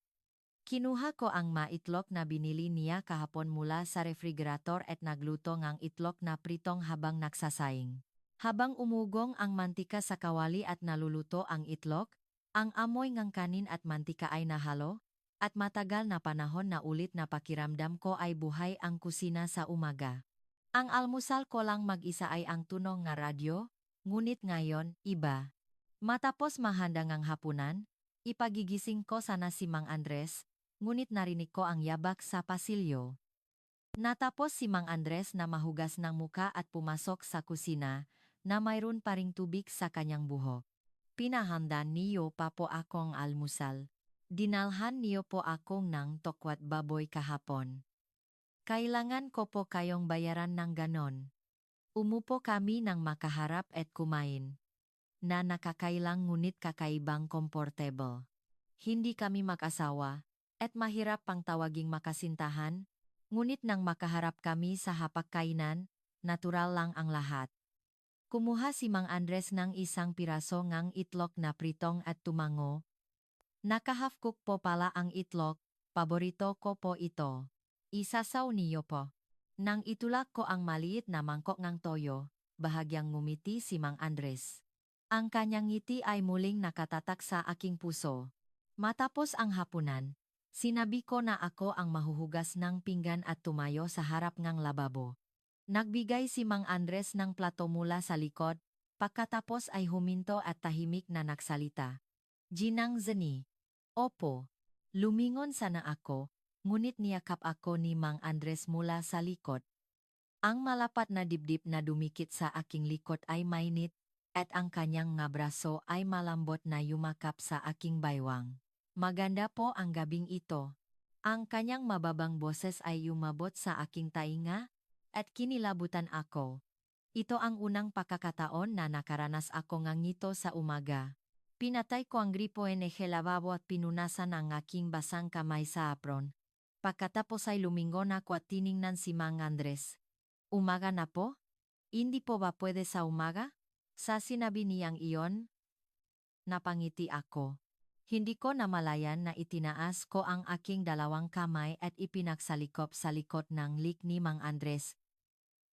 Kinuha ko ang maitlog na binili niya kahapon mula sa refrigerator at nagluto ng itlog na pritong habang nagsasaing. Habang umugong ang mantika sa kawali at naluluto ang itlog, ang amoy ng kanin at mantika ay nahalo, at matagal na panahon na ulit na pakiramdam ko ay buhay ang kusina sa umaga. Ang almusal ko lang mag-isa ay ang tunog ng radyo, ngunit ngayon, iba. Matapos mahanda ng hapunan, ipagigising ko sana si Mang Andres, ngunit narinig ko ang yabak sa pasilyo. Natapos si Mang Andres na mahugas ng muka at pumasok sa kusina, na mayroon pa ring tubig sa kanyang buhok. Pinahanda niyo pa po akong almusal. Dinalhan niyo po akong ng tokwat baboy kahapon. Kailangan ko po kayong bayaran ng ganon. Umupo kami ng makaharap at kumain. Na nakakailang ngunit kakaibang komportable. Hindi kami mag-asawa, at mahirap pang tawaging makasintahan, ngunit nang makaharap kami sa hapagkainan, natural lang ang lahat. Kumuha si Mang Andres ng isang piraso ng itlog na pritong at tumango. Naka-half-cook po pala ang itlog, paborito ko po ito. Isasaw niyo po. Nang itulak ko ang maliit na mangkok ng toyo, bahagyang ngumiti si Mang Andres. Ang kanyang ngiti ay muling nakatatak sa aking puso. Matapos ang hapunan, sinabi ko na ako ang mahuhugas ng pinggan at tumayo sa harap ng lababo. Nagbigay si Mang Andres ng plato mula sa likod, pagkatapos ay huminto at tahimik na nagsalita. Ginang Zeni. Opo. Lumingon sana ako, ngunit niyakap ako ni Mang Andres mula sa likod. Ang malapat na dibdib na dumikit sa aking likod ay mainit, at ang kanyang nga braso ay malambot na yumakap sa aking baywang. Maganda po ang gabing ito. Ang kanyang mababang boses ay yumabot sa aking tainga, at kinilabutan ako. Ito ang unang pagkakataon na nakaranas ako ng ngito sa umaga. Pinatay ko ang gripo ng lababo at pinunasan ang aking basang kamay sa apron. Pagkatapos ay lumingon ako at tiningnan si Mang Andres. Umaga na po? Hindi po ba pwede sa umaga? Sa sinabi niyang iyon, napangiti ako. Hindi ko namalayan na itinaas ko ang aking dalawang kamay at ipinagsalikop sa likod ng lik ni Mang Andres.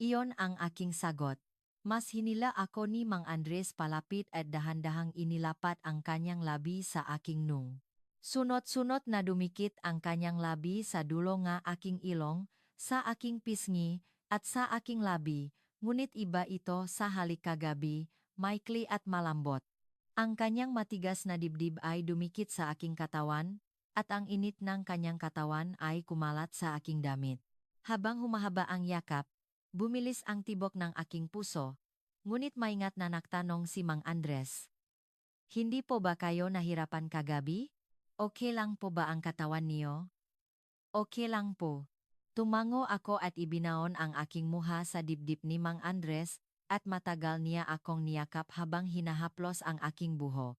Iyon ang aking sagot. Mas hinila ako ni Mang Andres palapit at dahan-dahang inilapat ang kanyang labi sa aking nung. Sunod-sunod na dumikit ang kanyang labi sa dulo nga aking ilong, sa aking pisngi, at sa aking labi, ngunit iba ito sa halik kagabi, maikli at malambot. Ang kanyang matigas na dibdib ay dumikit sa aking katawan, at ang init ng kanyang katawan ay kumalat sa aking damit. Habang humahaba ang yakap, bumilis ang tibok ng aking puso, ngunit maingat na nagtanong si Mang Andres. Hindi po ba kayo nahirapan kagabi? Okay lang po ba ang katawan niyo? Okay lang po. Tumango ako at ibinaon ang aking muha sa dibdib ni Mang Andres, at matagal niya akong niyakap habang hinahaplos ang aking buhok.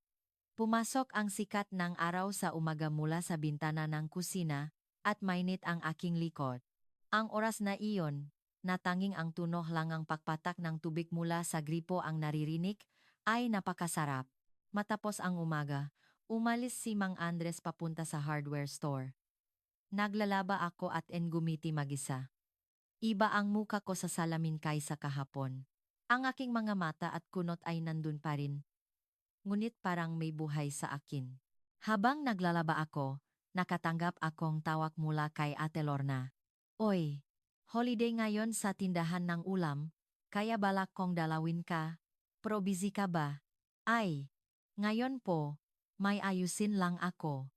Pumasok ang sikat ng araw sa umaga mula sa bintana ng kusina, at mainit ang aking likod. Ang oras na iyon, na tanging ang tunog lang ang pakpatak ng tubig mula sa gripo ang naririnig, ay napakasarap. Matapos ang umaga, umalis si Mang Andres papunta sa hardware store. Naglalaba ako at gumiti mag-isa. Iba ang muka ko sa salamin kaysa kahapon. Ang aking mga mata at kunot ay nandun pa rin, ngunit parang may buhay sa akin. Habang naglalaba ako, nakatanggap akong tawag mula kay Ate Lorna. Oy, holiday ngayon sa tindahan ng ulam, kaya balak kong dalawin ka. Pro busy ka ba? Ay, ngayon po, may ayusin lang ako.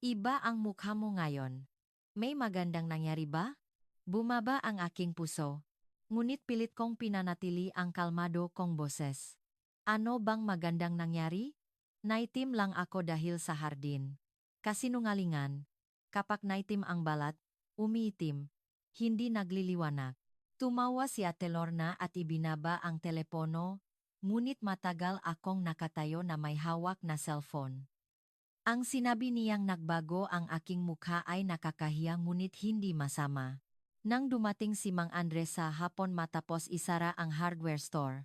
Iba ang mukha mo ngayon. May magandang nangyari ba? Bumaba ang aking puso. Ngunit pilit kong pinanatili ang kalmado kong boses. Ano bang magandang nangyari? Naitim lang ako dahil sa hardin. Kasinungalingan. Kapag naitim ang balat, umiitim. Hindi nagliliwanag. Tumawa si Ate Lorna at ibinaba ang telepono, ngunit matagal akong nakatayo na may hawak na cellphone. Ang sinabi niyang nagbago ang aking mukha ay nakakahiya ngunit hindi masama. Nang dumating si Mang Andres sa hapon matapos isara ang hardware store,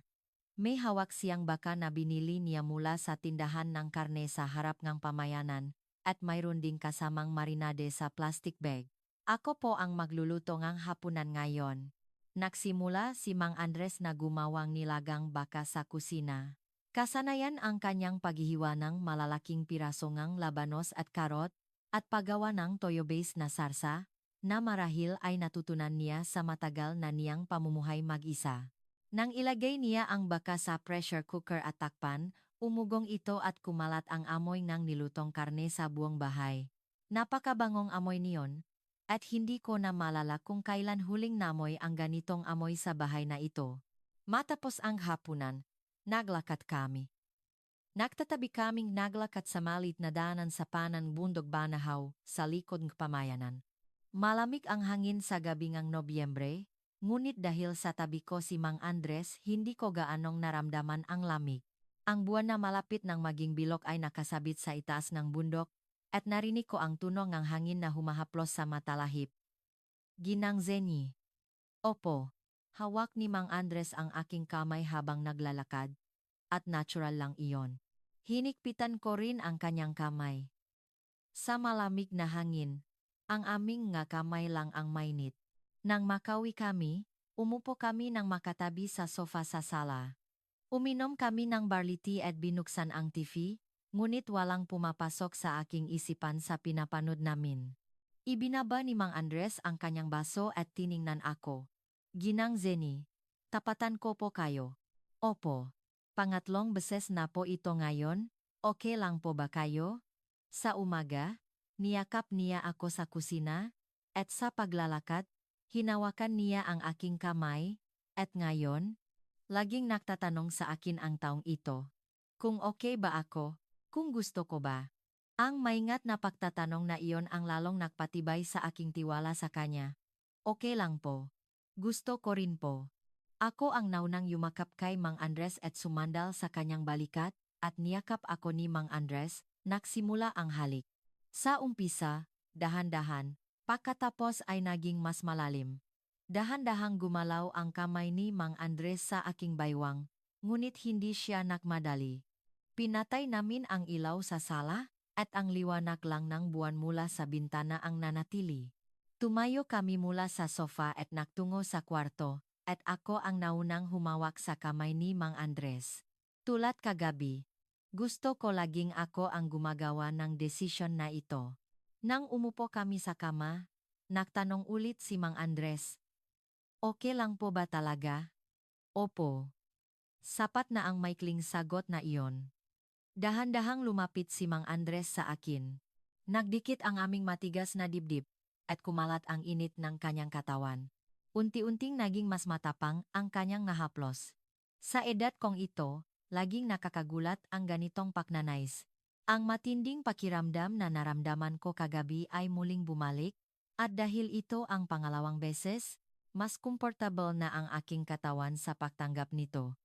may hawak siyang baka na binili niya mula sa tindahan ng karne sa harap ng pamayanan, at mayroon ding kasamang marinade sa plastic bag. Ako po ang magluluto ng hapunan ngayon. Nagsimula si Mang Andres na gumawang nilagang baka sa kusina. Kasanayan ang kanyang paghihiwa ng malalaking piraso ng labanos at karot, at paggawa ng toyo-based na sarsa, na marahil ay natutunan niya sa matagal na niyang pamumuhay mag-isa. Nang ilagay niya ang baka sa pressure cooker at takpan, umugong ito at kumalat ang amoy ng nilutong karne sa buong bahay. Napakabangong amoy niyon, at hindi ko na malala kung kailan huling namoy ang ganitong amoy sa bahay na ito. Matapos ang hapunan, naglakad kami. Nagtatabi kaming naglakad sa malit na daanan sa panan bundok Banahaw, sa likod ng pamayanan. Malamig ang hangin sa gabing ng Nobyembre, ngunit dahil sa tabi ko si Mang Andres hindi ko gaanong naramdaman ang lamig. Ang buwan na malapit ng maging bilog ay nakasabit sa itaas ng bundok, at narinig ko ang tunog ng hangin na humahaplos sa matalahip. Ginang Zeni. Opo. Hawak ni Mang Andres ang aking kamay habang naglalakad, at natural lang iyon. Hinikpitan ko rin ang kanyang kamay. Sa malamig na hangin, ang aming nga kamay lang ang mainit. Nang makawi kami, umupo kami ng makatabi sa sofa sa sala. Uminom kami ng barley tea at binuksan ang TV, ngunit walang pumapasok sa aking isipan sa pinapanood namin. Ibinaba ni Mang Andres ang kanyang baso at tiningnan ako. Ginang Zeni, tapatan ko po kayo. Opo. Pangatlong beses na po ito ngayon, okay lang po ba kayo? Sa umaga, niyakap niya ako sa kusina, at sa paglalakad, hinawakan niya ang aking kamay, at ngayon, laging nagtatanong sa akin ang taong ito. Kung okay ba ako, kung gusto ko ba? Ang maingat na pagtatanong na iyon ang lalong nagpatibay sa aking tiwala sa kanya. Okay lang po. Gusto ko rin po. Ako ang naunang yumakap kay Mang Andres at sumandal sa kanyang balikat, at niyakap ako ni Mang Andres, nagsimula ang halik. Sa umpisa, dahan-dahan, pagkatapos ay naging mas malalim. Dahan-dahang gumalaw ang kamay ni Mang Andres sa aking baywang, ngunit hindi siya nagmadali. Pinatay namin ang ilaw sa sala, at ang liwanag lang ng buwan mula sa bintana ang nanatili. Tumayo kami mula sa sofa at nagtungo sa kwarto, at ako ang naunang humawak sa kamay ni Mang Andres. Tulad kagabi, gusto ko laging ako ang gumagawa ng desisyon na ito. Nang umupo kami sa kama, nagtanong ulit si Mang Andres. Okay lang po ba talaga? Opo. Sapat na ang maikling sagot na iyon. Dahan-dahang lumapit si Mang Andres sa akin. Nagdikit ang aming matigas na dibdib, at kumalat ang init ng kanyang katawan. Unti-unting naging mas matapang ang kanyang nahaplos. Sa edad kong ito, laging nakakagulat ang ganitong paknanais. Ang matinding pakiramdam na naramdaman ko kagabi ay muling bumalik, at dahil ito ang pangalawang beses, mas komportable na ang aking katawan sa pagtanggap nito.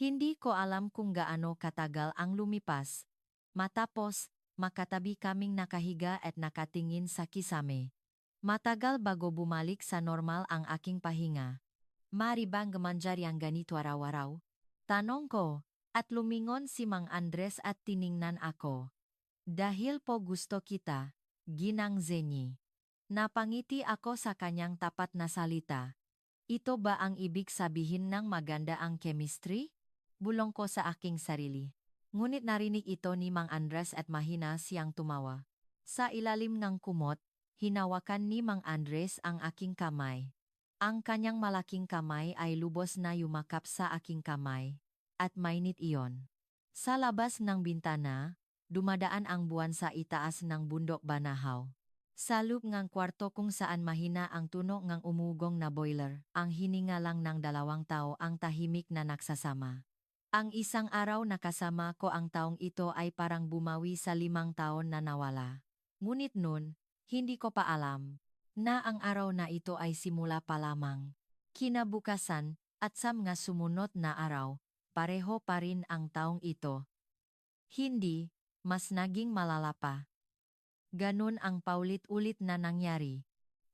Hindi ko alam kung gaano katagal ang lumipas. Matapos, makatabi kaming nakahiga at nakatingin sa kisame. Matagal bago bumalik sa normal ang aking pahinga. Mari bang gamanjari ang ganito araw-araw? Tanong ko, at lumingon si Mang Andres at tiningnan ako. Dahil po gusto kita, Ginang Zeni. Napangiti ako sa kanyang tapat na salita. Ito ba ang ibig sabihin ng maganda ang chemistry? Bulong ko sa aking sarili. Ngunit narinig ito ni Mang Andres at mahina siyang tumawa. Sa ilalim ng kumot, hinawakan ni Mang Andres ang aking kamay. Ang kanyang malaking kamay ay lubos na yumakap sa aking kamay, at mainit iyon. Sa labas ng bintana, dumadaan ang buwan sa itaas ng bundok Banahaw. Sa loob ng kwarto kung saan mahina ang tunog ng umugong na boiler, ang hininga lang ng 2 tao ang tahimik na nagsasama. Ang isang araw na kasama ko ang taong ito ay parang bumawi sa 5 taon na nawala. Ngunit noon, hindi ko pa alam na ang araw na ito ay simula pa lamang. Kinabukasan, at sa mga sumunod na araw, pareho pa rin ang taong ito. Hindi, mas naging malala pa. Ganun ang paulit-ulit na nangyari.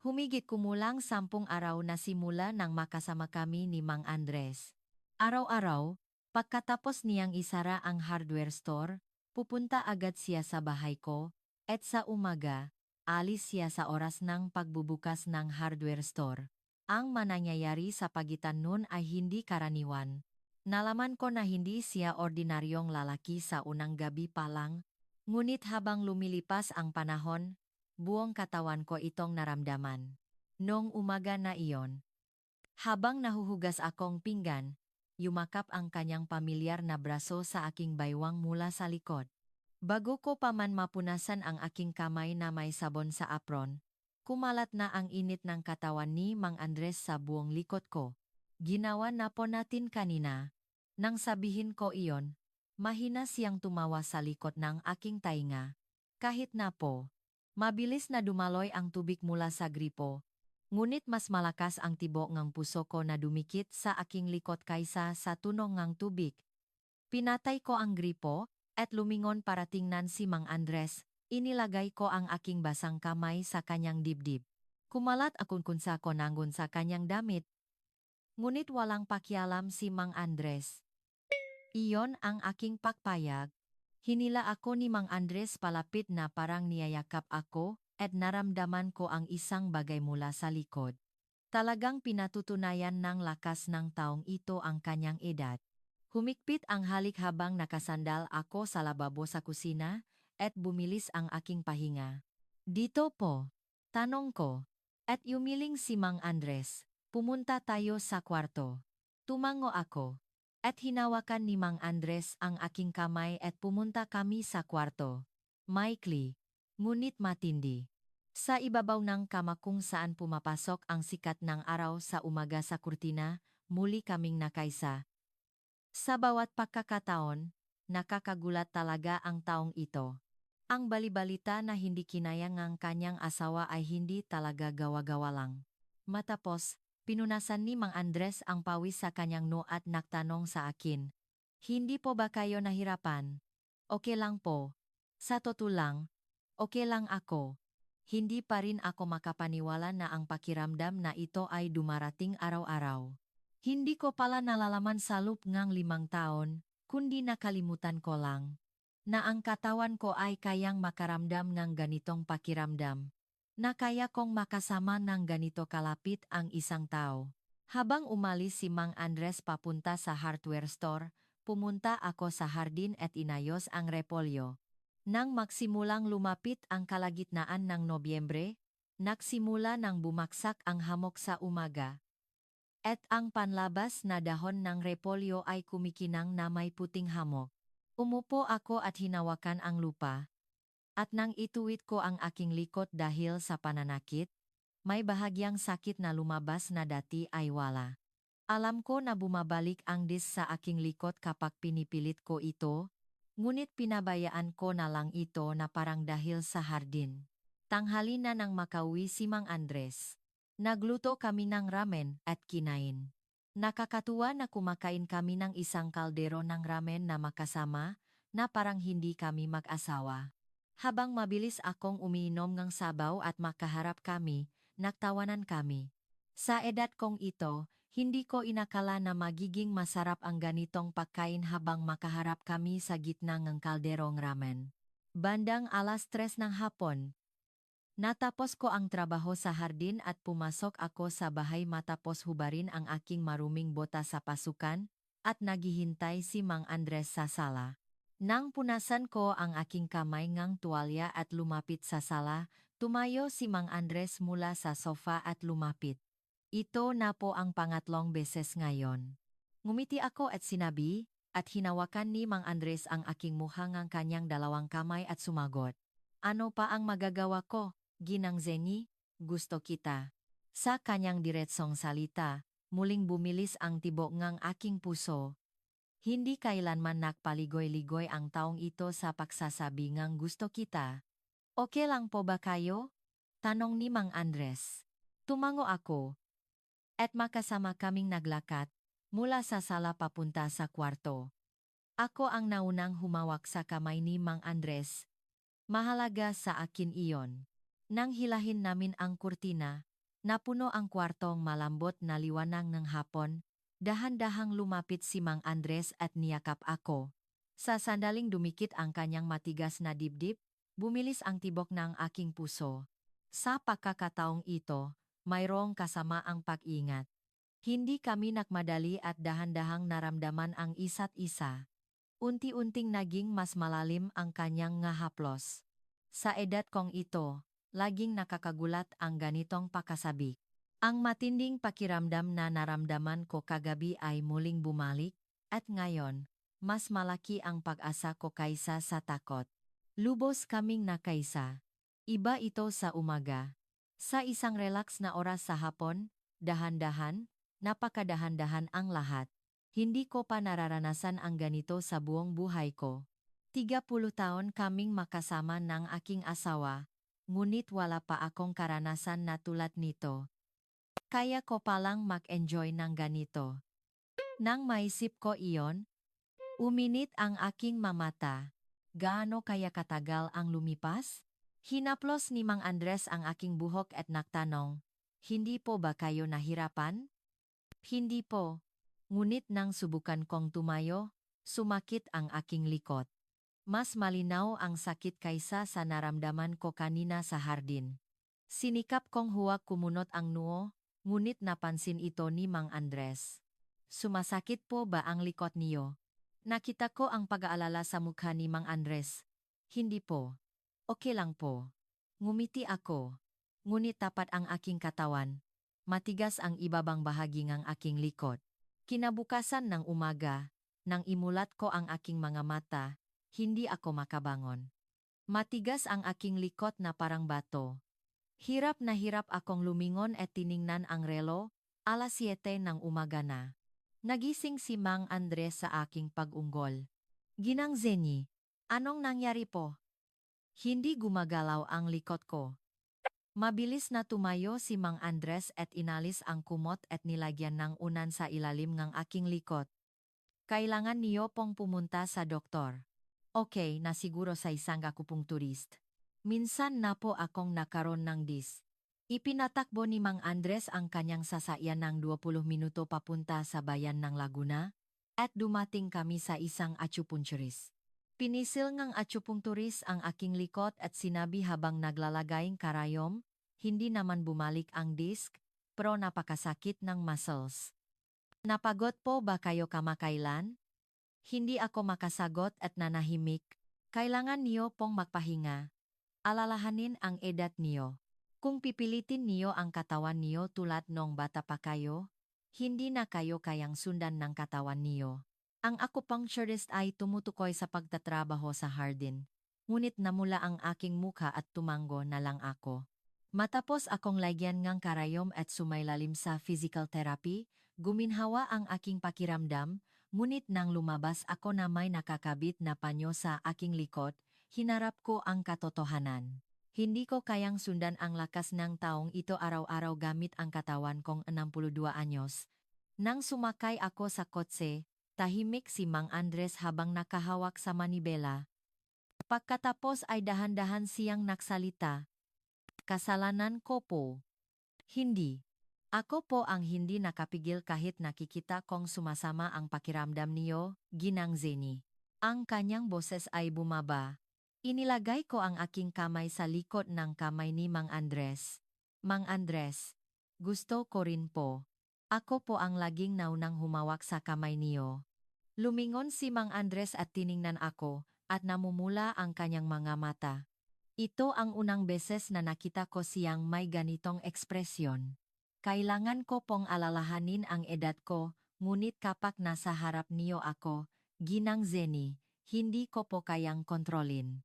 Humigit kumulang 10 araw na simula nang makasama kami ni Mang Andres. Araw-araw, pagkatapos niyang isara ang hardware store, pupunta agad siya sa bahay ko, at sa umaga, alis siya sa oras ng pagbubukas ng hardware store. Ang manangyayari sa pagitan nun ay hindi karaniwan. Nalaman ko na hindi siya ordinaryong lalaki sa unang gabi pa lang, ngunit habang lumilipas ang panahon, buong katawan ko itong naramdaman. Noong umaga na iyon, habang nahuhugas akong pinggan, yumakap ang kanyang pamilyar na braso sa aking baywang mula sa likod. Bago ko pa man mapunasan ang aking kamay na may sabon sa apron, kumalat na ang init ng katawan ni Mang Andres sa buong likod ko. Ginawa na po natin kanina. Nang sabihin ko iyon, mahina siyang tumawa sa likod ng aking tainga. Kahit na po, mabilis na dumaloy ang tubig mula sa gripo, ngunit mas malakas ang tibok ng puso ko na dumikit sa aking likod kaysa sa tunog ng tubig. Pinatay ko ang gripo, at lumingon para tingnan si Mang Andres. Inilagay ko ang aking basang kamay sa kanyang dibdib. Kumalat akong kunsa ko nangon sa kanyang damit. Ngunit walang pakialam si Mang Andres. Iyon ang aking pagpayag. Hinila ako ni Mang Andres palapit na parang niyayakap ako, at naramdaman ko ang isang bagay mula sa likod. Talagang pinatutunayan ng lakas ng taong ito ang kanyang edad. Humigpit ang halik habang nakasandal ako sa lababo sa kusina, at bumilis ang aking pahinga. Dito po, tanong ko, at yumiling si Mang Andres. Pumunta tayo sa kwarto. Tumango ako, at hinawakan ni Mang Andres ang aking kamay at pumunta kami sa kwarto. Maikli, ngunit matindi. Sa ibabaw ng kama kung saan pumapasok ang sikat ng araw sa umaga sa kurtina, muli kaming nakaisa. Sa bawat pagkakataon, nakakagulat talaga ang taong ito. Ang balibalita na hindi kinaya ng kanyang asawa ay hindi talaga gawa-gawa lang. Matapos, pinunasan ni Mang Andres ang pawis sa kanyang noo at nagtanong sa akin, "Hindi po ba kayo nahirapan?" "Okay lang po. Sa totoo lang, okay lang ako." Hindi pa rin ako makapaniwala na ang pakiramdam na ito ay dumarating araw-araw. Hindi ko pala nalalaman sa loob ng 5 taon, kundi nakalimutan ko lang na ang katawan ko ay kayang makaramdam ng ganitong pakiramdam, na kaya kong makasama ng ganito kalapit ang isang tao. Habang umalis si Mang Andres papunta sa hardware store, pumunta ako sa hardin at inayos ang repolyo. Nang magsimulang lumapit ang kalagitnaan ng Nobyembre, nagsimula nang bumaksak ang hamog sa umaga. At ang panlabas na dahon ng repolyo ay kumikinang na may puting hamog. Umupo ako at hinawakan ang lupa. At nang ituwid ko ang aking likod dahil sa pananakit, may bahagyang sakit na lumabas na dati ay wala. Alam ko na bumabalik ang disc sa aking likod kapag pinipilit ko ito, ngunit pinabayaan ko na lang ito na parang dahil sa hardin. Tanghali na nang makauwi si Mang Andres. Nagluto kami ng ramen at kinain. Nakakatuwa na kumakain kami ng isang kaldero ng ramen na makasama, na parang hindi kami mag-asawa. Habang mabilis akong umiinom ng sabaw at makaharap kami, nagtawanan kami. Sa edad kong ito, hindi ko inakala na magiging masarap ang ganitong pagkain habang makaharap kami sa gitna ng kalderong ramen. Bandang 3:00 ng hapon, Natapos ko ang trabaho sa hardin at pumasok ako sa bahay matapos hubarin ang aking maruming bota sa pasukan at naghihintay si Mang Andres sa sala. Nang punasan ko ang aking kamay ngang tuwalya at lumapit sa sala, tumayo si Mang Andres mula sa sofa at lumapit. Ito na po ang pangatlong beses ngayon. Ngumiti ako at sinabi, at hinawakan ni Mang Andres ang aking mukha ngang kanyang dalawang kamay at sumagot. Ano pa ang magagawa ko? Ginang Zeni, gusto kita. Sa kanyang diretsong salita, muling bumilis ang tibok ngang aking puso. Hindi kailanman nakpaligoy-ligoy ang taong ito sa pagsasabi ngang gusto kita. Okay lang po ba kayo? Tanong ni Mang Andres. Tumango ako. At makasama kaming naglakad, mula sa sala papunta sa kwarto. Ako ang naunang humawak sa kamay ni Mang Andres. Mahalaga sa akin iyon. Nang hilahin namin ang kurtina, napuno ang kwartong malambot na liwanag ng hapon, dahan-dahang lumapit si Mang Andres at niyakap ako. Sa sandaling dumikit ang kanyang matigas na dibdib, bumilis ang tibok ng aking puso. Sa pagkakataong ito, mayroong kasama ang pag-ingat. Hindi kami nakmadali at dahan-dahang naramdaman ang isa't isa. Unti-unting naging mas malalim ang kanyang ngahaplos. Sa edad kong ito, laging nakakagulat ang ganitong pakasabik. Ang matinding pakiramdam na naramdaman ko kagabi ay muling bumalik, at ngayon, mas malaki ang pag-asa ko kaysa sa takot. Lubos kaming nakaisa. Iba ito sa umaga. Sa isang relax na oras sa hapon, dahan-dahan, napakadahan-dahan ang lahat. Hindi ko pa nararanasan ang ganito sa buong buhay ko. 30 taon kaming makasama ng aking asawa, ngunit wala pa akong karanasan na tulad nito. Kaya ko palang mag-enjoy ng ganito. Nang maisip ko iyon, uminit ang aking mamata. Gaano kaya katagal ang lumipas? Hinaplos ni Mang Andres ang aking buhok at nagtanong, hindi po ba kayo nahirapan? Hindi po. Ngunit nang subukan kong tumayo, sumakit ang aking likod. Mas malinaw ang sakit kaysa sa naramdaman ko kanina sa hardin. Sinikap kong huwag kumunot ang noo, ngunit napansin ito ni Mang Andres. Sumasakit po ba ang likod niyo? Nakita ko ang pag-aalala sa mukha ni Mang Andres. Hindi po. Okay lang po. Ngumiti ako. Ngunit tapat ang aking katawan. Matigas ang ibabang bahagi ng aking likod. Kinabukasan ng umaga, nang imulat ko ang aking mga mata, hindi ako makabangon. Matigas ang aking likod na parang bato. Hirap na hirap akong lumingon at tiningnan ang relo, 7:00 ng umaga na. Nagising si Mang Andres sa aking pag-unggol. Ginang Zeni, anong nangyari po? Hindi gumagalaw ang likod ko. Mabilis na tumayo si Mang Andres at inalis ang kumot at nilagyan ng unan sa ilalim ng aking likod. Kailangan niyo pong pumunta sa doktor. Okay na siguro sa isang akupunkturist. Minsan na po akong nakaroon ng dis. Ipinatakbo ni Mang Andres ang kanyang sasakyan ng 20 minuto papunta sa bayan ng Laguna, at dumating kami sa isang acupuncturist. Pinisil ngang acupuncturist ang aking likod at sinabi habang naglalagayng karayom, hindi naman bumalik ang disk, pero napakasakit ng muscles. Napagod po ba kayo kamakailan? Hindi ako makasagot at nanahimik. Kailangan niyo pong magpahinga. Alalahanin ang edad niyo. Kung pipilitin niyo ang katawan niyo tulad nung bata pa kayo, hindi na kayo kayang sundan ng katawan niyo. Ang acupuncturist ay tumutukoy sa pagtatrabaho sa hardin. Ngunit namula ang aking mukha at tumango na lang ako. Matapos akong lagyan ngang karayom at sumailalim sa physical therapy, guminhawa ang aking pakiramdam, ngunit nang lumabas ako na may nakakabit na panyo sa aking likod, hinarap ko ang katotohanan. Hindi ko kayang sundan ang lakas ng taong ito araw-araw gamit ang katawan kong 62 anyos. Nang sumakay ako sa kotse, tahimik si Mang Andres habang nakahawak sa manibela. Pagkatapos ay dahan-dahan siyang nagsalita. Kasalanan ko po. Hindi. Ako po ang hindi nakapigil kahit nakikita kong sumasama ang pakiramdam niyo, Ginang Zeni. Ang kanyang boses ay bumaba. Inilagay ko ang aking kamay sa likod ng kamay ni Mang Andres. Mang Andres, gusto ko rin po. Ako po ang laging naunang humawak sa kamay niyo. Lumingon si Mang Andres at tiningnan ako, at namumula ang kanyang mga mata. Ito ang unang beses na nakita ko siyang may ganitong ekspresyon. Kailangan ko pong alalahanin ang edad ko, ngunit kapag nasa harap niyo ako, Ginang Zeni, hindi ko po kayang kontrolin.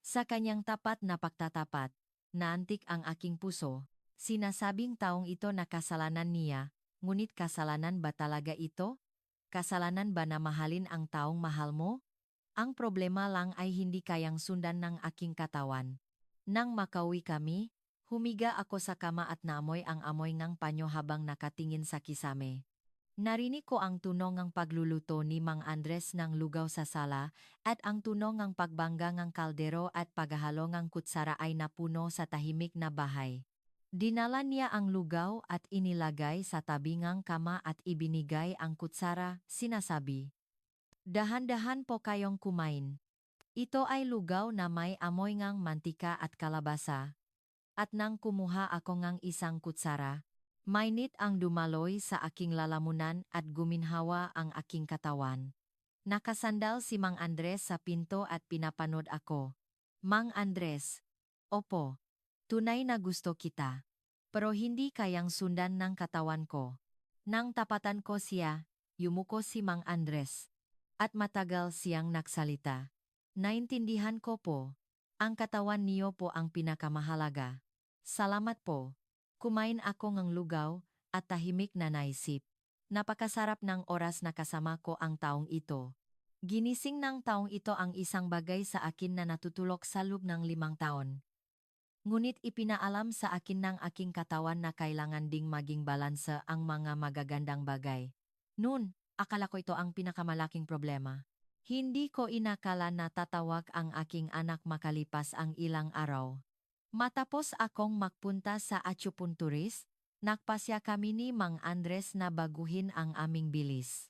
Sa kanyang tapat na pagtatapat, naantik ang aking puso. Sinasabing taong ito na kasalanan niya, ngunit kasalanan ba talaga ito? Kasalanan ba na mahalin ang taong mahal mo? Ang problema lang ay hindi kayang sundan ng aking katawan. Nang makauwi kami, humiga ako sa kama at naamoy ang amoy ng panyo habang nakatingin sa kisame. Narinig ko ang tunog ng pagluluto ni Mang Andres ng lugaw sa sala at ang tunog ng pagbangga ng kaldero at paghahalo ng kutsara ay napuno sa tahimik na bahay. Dinala niya ang lugaw at inilagay sa tabi ng kama at ibinigay ang kutsara, sinasabi. Dahan-dahan po kayong kumain. Ito ay lugaw na may amoy ng mantika at kalabasa. At nang kumuha ako ng isang kutsara, mainit ang dumaloy sa aking lalamunan at guminhawa ang aking katawan. Nakasandal si Mang Andres sa pinto at pinapanood ako. Mang Andres, opo, tunay na gusto kita. Pero hindi kayang sundan ng katawan ko. Nang tapatan ko siya, yumuko si Mang Andres. At matagal siyang nagsalita. Naintindihan ko po. Ang katawan niyo po ang pinakamahalaga. Salamat po. Kumain ako ng lugaw at tahimik na naisip. Napakasarap ng oras na kasama ko ang taong ito. Ginising ng taong ito ang isang bagay sa akin na natutulog sa loob ng 5 taon. Ngunit ipinaalam sa akin ng aking katawan na kailangan ding maging balanse ang mga magagandang bagay. Noon, akala ko ito ang pinakamalaking problema. Hindi ko inakala na tatawag ang aking anak makalipas ang ilang araw. Matapos akong magpunta sa acupuncturist, nagpasya kami ni Mang Andres na baguhin ang aming bilis.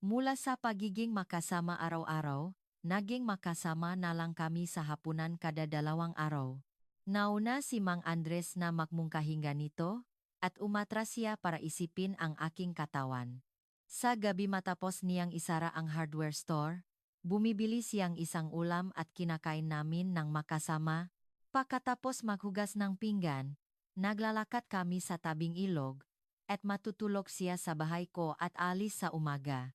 Mula sa pagiging makasama araw-araw, naging makasama na lang kami sa hapunan kada 2 araw. Nauna si Mang Andres na magmungkahinga nito, at umatras siya para isipin ang aking katawan. Sa gabi matapos niyang isara ang hardware store, bumibili siyang isang ulam at kinakain namin ng makasama. Pagkatapos maghugas ng pinggan, naglalakad kami sa tabing ilog, at matutulog siya sa bahay ko at alis sa umaga.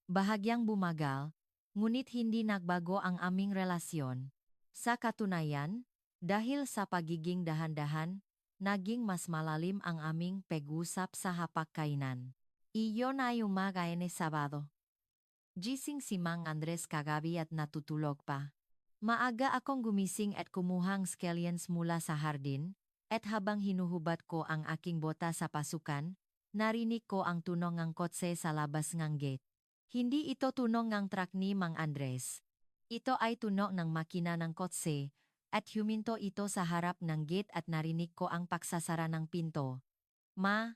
Bahagyang bumagal, ngunit hindi nagbago ang aming relasyon. Sa katunayan, dahil sa pagiging dahan-dahan, naging mas malalim ang aming pag-usap sa hapagkainan. Iyon ay umaga ni Sabado. Gising si Mang Andres kagabi at natutulog pa. Maaga akong gumising at kumuhang scallions mula sa hardin, at habang hinuhubad ko ang aking bota sa pasukan, narinig ko ang tunog ng kotse sa labas ng gate. Hindi ito tunog ng truck ni Mang Andres. Ito ay tunog ng makina ng kotse, at huminto ito sa harap ng gate at narinig ko ang pagsasara ng pinto. Ma,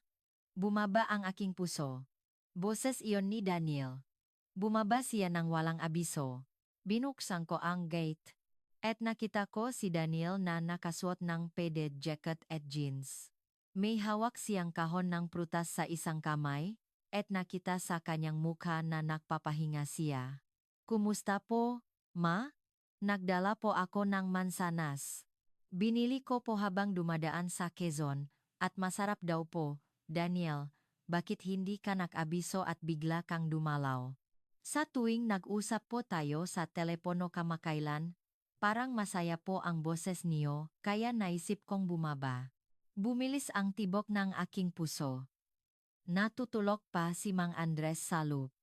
bumaba ang aking puso. Boses iyon ni Daniel. Bumaba siya ng walang abiso. Binuksan ko ang gate. At nakita ko si Daniel na nakasuot ng padded jacket at jeans. May hawak siyang kahon ng prutas sa isang kamay, at nakita sa kanyang mukha na nagpapahinga siya. Kumusta po, ma? Nagdala po ako ng mansanas. Binili ko po habang dumadaan sa Quezon, at masarap daw po, Daniel. Bakit hindi ka nag-abiso at bigla kang dumalaw? Sa tuwing nag-usap po tayo sa telepono kamakailan, parang masaya po ang boses niyo, kaya naisip kong bumaba. Bumilis ang tibok ng aking puso. Natutulog pa si Mang Andres sa loop.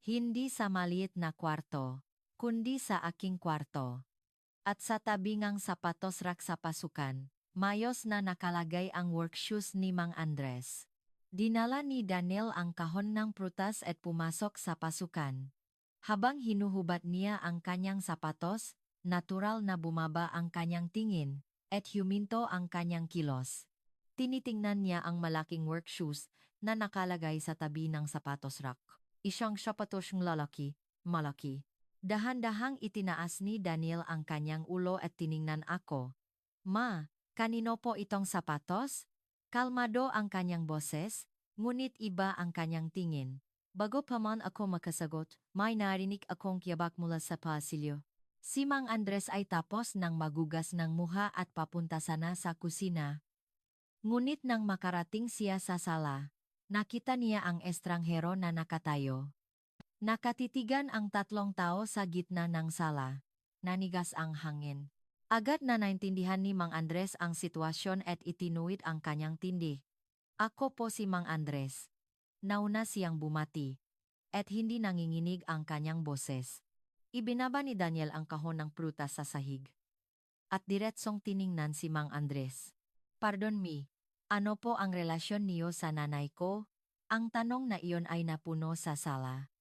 Hindi sa maliit na kwarto, kundi sa aking kwarto. At sa tabi ng sapatos rack sa pasukan, mayos na nakalagay ang work shoes ni Mang Andres. Dinala ni Daniel ang kahon ng prutas at pumasok sa pasukan. Habang hinuhubad niya ang kanyang sapatos, natural na bumaba ang kanyang tingin, at huminto ang kanyang kilos. Tinitingnan niya ang malaking work shoes na nakalagay sa tabi ng sapatos rack. Isang sapatos ng lalaki, malaki. Dahan-dahang itinaas ni Daniel ang kanyang ulo at tiningnan ako. Ma, kanino po itong sapatos? Kalmado ang kanyang boses, ngunit iba ang kanyang tingin. Bago pa man ako makasagot, may narinig akong kiyabak mula sa pasilyo. Si Mang Andres ay tapos nang magugas ng muha at papunta sana sa kusina. Ngunit nang makarating siya sa sala, nakita niya ang estranghero na nakatayo. Nakatitigan ang tatlong tao sa gitna ng sala. Nanigas ang hangin. Agad na naintindihan ni Mang Andres ang sitwasyon at itinuwid ang kanyang tindi. Ako po si Mang Andres. Nauna siyang bumati. At hindi nanginginig ang kanyang boses. Ibinaba ni Daniel ang kahon ng prutas sa sahig. At diretsong tiningnan si Mang Andres. Pardon me, ano po ang relasyon niyo sa nanay ko? Ang tanong na iyon ay napuno sa sala.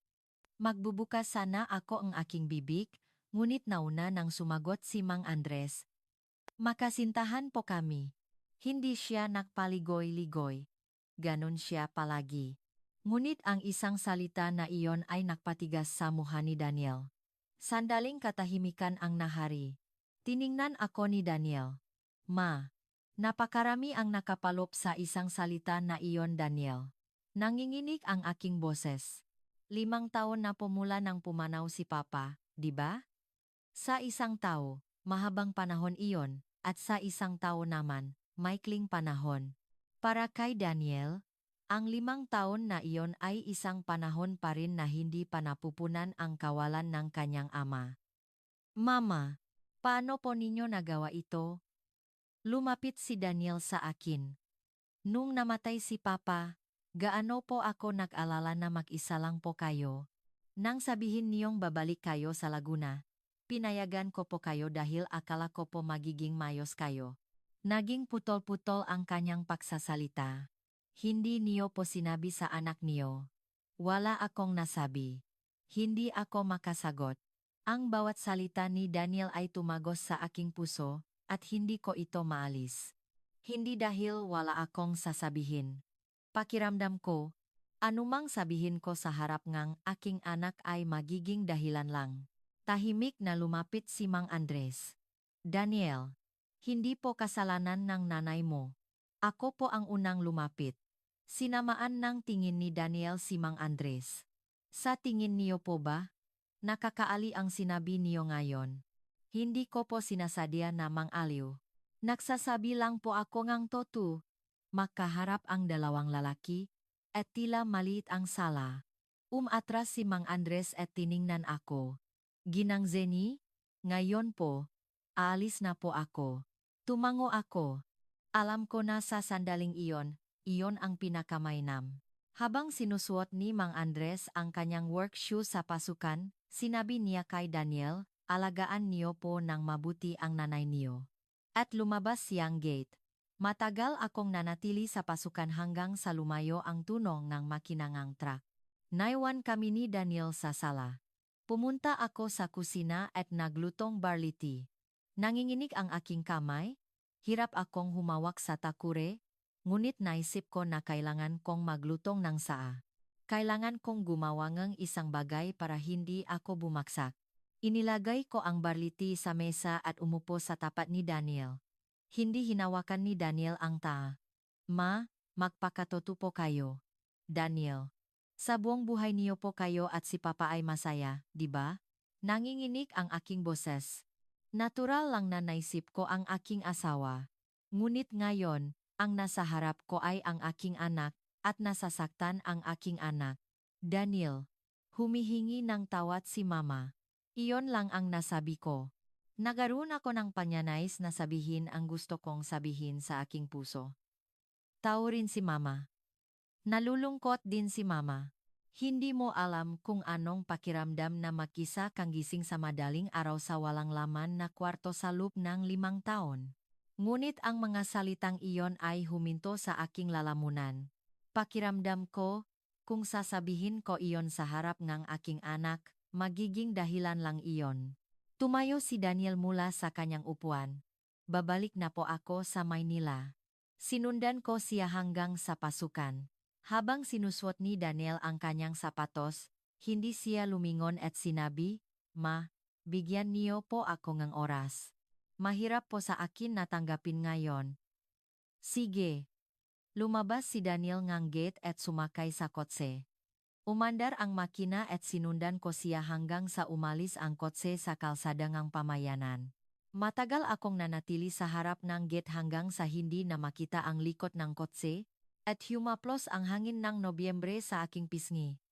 Magbubukas sana ako ang aking bibig, ngunit nauna nang sumagot si Mang Andres. Makasintahan po kami. Hindi siya nakpaligoy-ligoy. Ganon siya palagi. Ngunit ang isang salita na iyon ay nakpatigas sa mukha ni Daniel. Sandaling katahimikan ang nahari. Tiningnan ako ni Daniel. Ma, napakarami ang nakapalop sa isang salita na iyon, Daniel. Nanginginig ang aking boses. 5 taon na po mula nang pumanaw si Papa, di ba? Sa isang tao, mahabang panahon iyon, at sa isang tao naman, maikling panahon. Para kay Daniel, ang 5 taon na iyon ay isang panahon pa rin na hindi pa napupunan ang kawalan ng kanyang ama. Mama, paano po ninyo nagawa ito? Lumapit si Daniel sa akin. Nung namatay si Papa, gaano po ako nag-alala na mag-isa lang po kayo? Nang sabihin niyong babalik kayo sa Laguna, pinayagan ko po kayo dahil akala ko po magiging mayos kayo. Naging putol-putol ang kanyang pagsasalita. Hindi niyo po sinabi sa anak niyo. Wala akong nasabi. Hindi ako makasagot. Ang bawat salita ni Daniel ay tumagos sa aking puso, at hindi ko ito maalis. Hindi dahil wala akong sasabihin. Pakiramdam ko, anumang sabihin ko sa harap ngang aking anak ay magiging dahilan lang. Tahimik na lumapit si Mang Andres. Daniel, hindi po kasalanan ng nanay mo. Ako po ang unang lumapit. Sinamaan ng tingin ni Daniel si Mang Andres. Sa tingin niyo po ba? Nakakaali ang sinabi niyo ngayon. Hindi ko po sinasadya na mang-aliw. Nagsasabi lang po ako ngang totoo. Makaharap ang dalawang lalaki, at tila maliit ang sala. Umatras si Mang Andres at tiningnan ako. Ginang Zeni, ngayon po, aalis na po ako. Tumango ako. Alam ko na sa sandaling iyon ang pinakamainam. Habang sinusuot ni Mang Andres ang kanyang work shoe sa pasukan, sinabi niya kay Daniel, alagaan niyo po ng mabuti ang nanay niyo. At lumabas siyang gate. Matagal akong nanatili sa pasukan hanggang sa lumayo ang tunong ng makinangang truck. Naiwan kami ni Daniel sa sala. Pumunta ako sa kusina at naglutong barley tea. Nanginginig ang aking kamay. Hirap akong humawak sa takure, ngunit naisip ko na kailangan kong maglutong ng saa. Kailangan kong gumawa ng isang bagay para hindi ako bumaksak. Inilagay ko ang barley tea sa mesa at umupo sa tapat ni Daniel. Hindi hinawakan ni Daniel ang taa. Ma, magpakatotoo po kayo. Daniel. Sa buong buhay niyo po kayo at si Papa ay masaya, di ba? Nanginginig ang aking boses. Natural lang na naisip ko ang aking asawa. Ngunit ngayon, ang nasa harap ko ay ang aking anak, at nasasaktan ang aking anak. Daniel. Humihingi ng tawad si Mama. Iyon lang ang nasabi ko. Nagaroon ako ng panyanais na sabihin ang gusto kong sabihin sa aking puso. Tao rin si Mama. Nalulungkot din si Mama. Hindi mo alam kung anong pakiramdam na makisa kang gising sa madaling araw sa walang laman na kwarto sa loob ng 5 taon. Ngunit ang mga salitang iyon ay huminto sa aking lalamunan. Pakiramdam ko, kung sasabihin ko iyon sa harap ng aking anak, magiging dahilan lang iyon. Tumayo si Daniel mula sa kanyang upuan. Babalik na po ako sa Maynila. Sinundan ko siya hanggang sa pasukan. Habang sinusuot ni Daniel ang kanyang sapatos, hindi siya lumingon at sinabi, Ma, bigyan niyo po ako ng oras. Mahirap po sa akin na tanggapin ngayon. Sige. Lumabas si Daniel ngang gate at sumakay sa kotse. Umandar ang makina at sinundan ko siya hanggang sa umalis ang kotse sa kalsada ngang pamayanan. Matagal akong nanatili sa harap ng gate hanggang sa hindi na makita ang likod ng kotse, at humaplos ang hangin ng Nobyembre sa aking pisngi.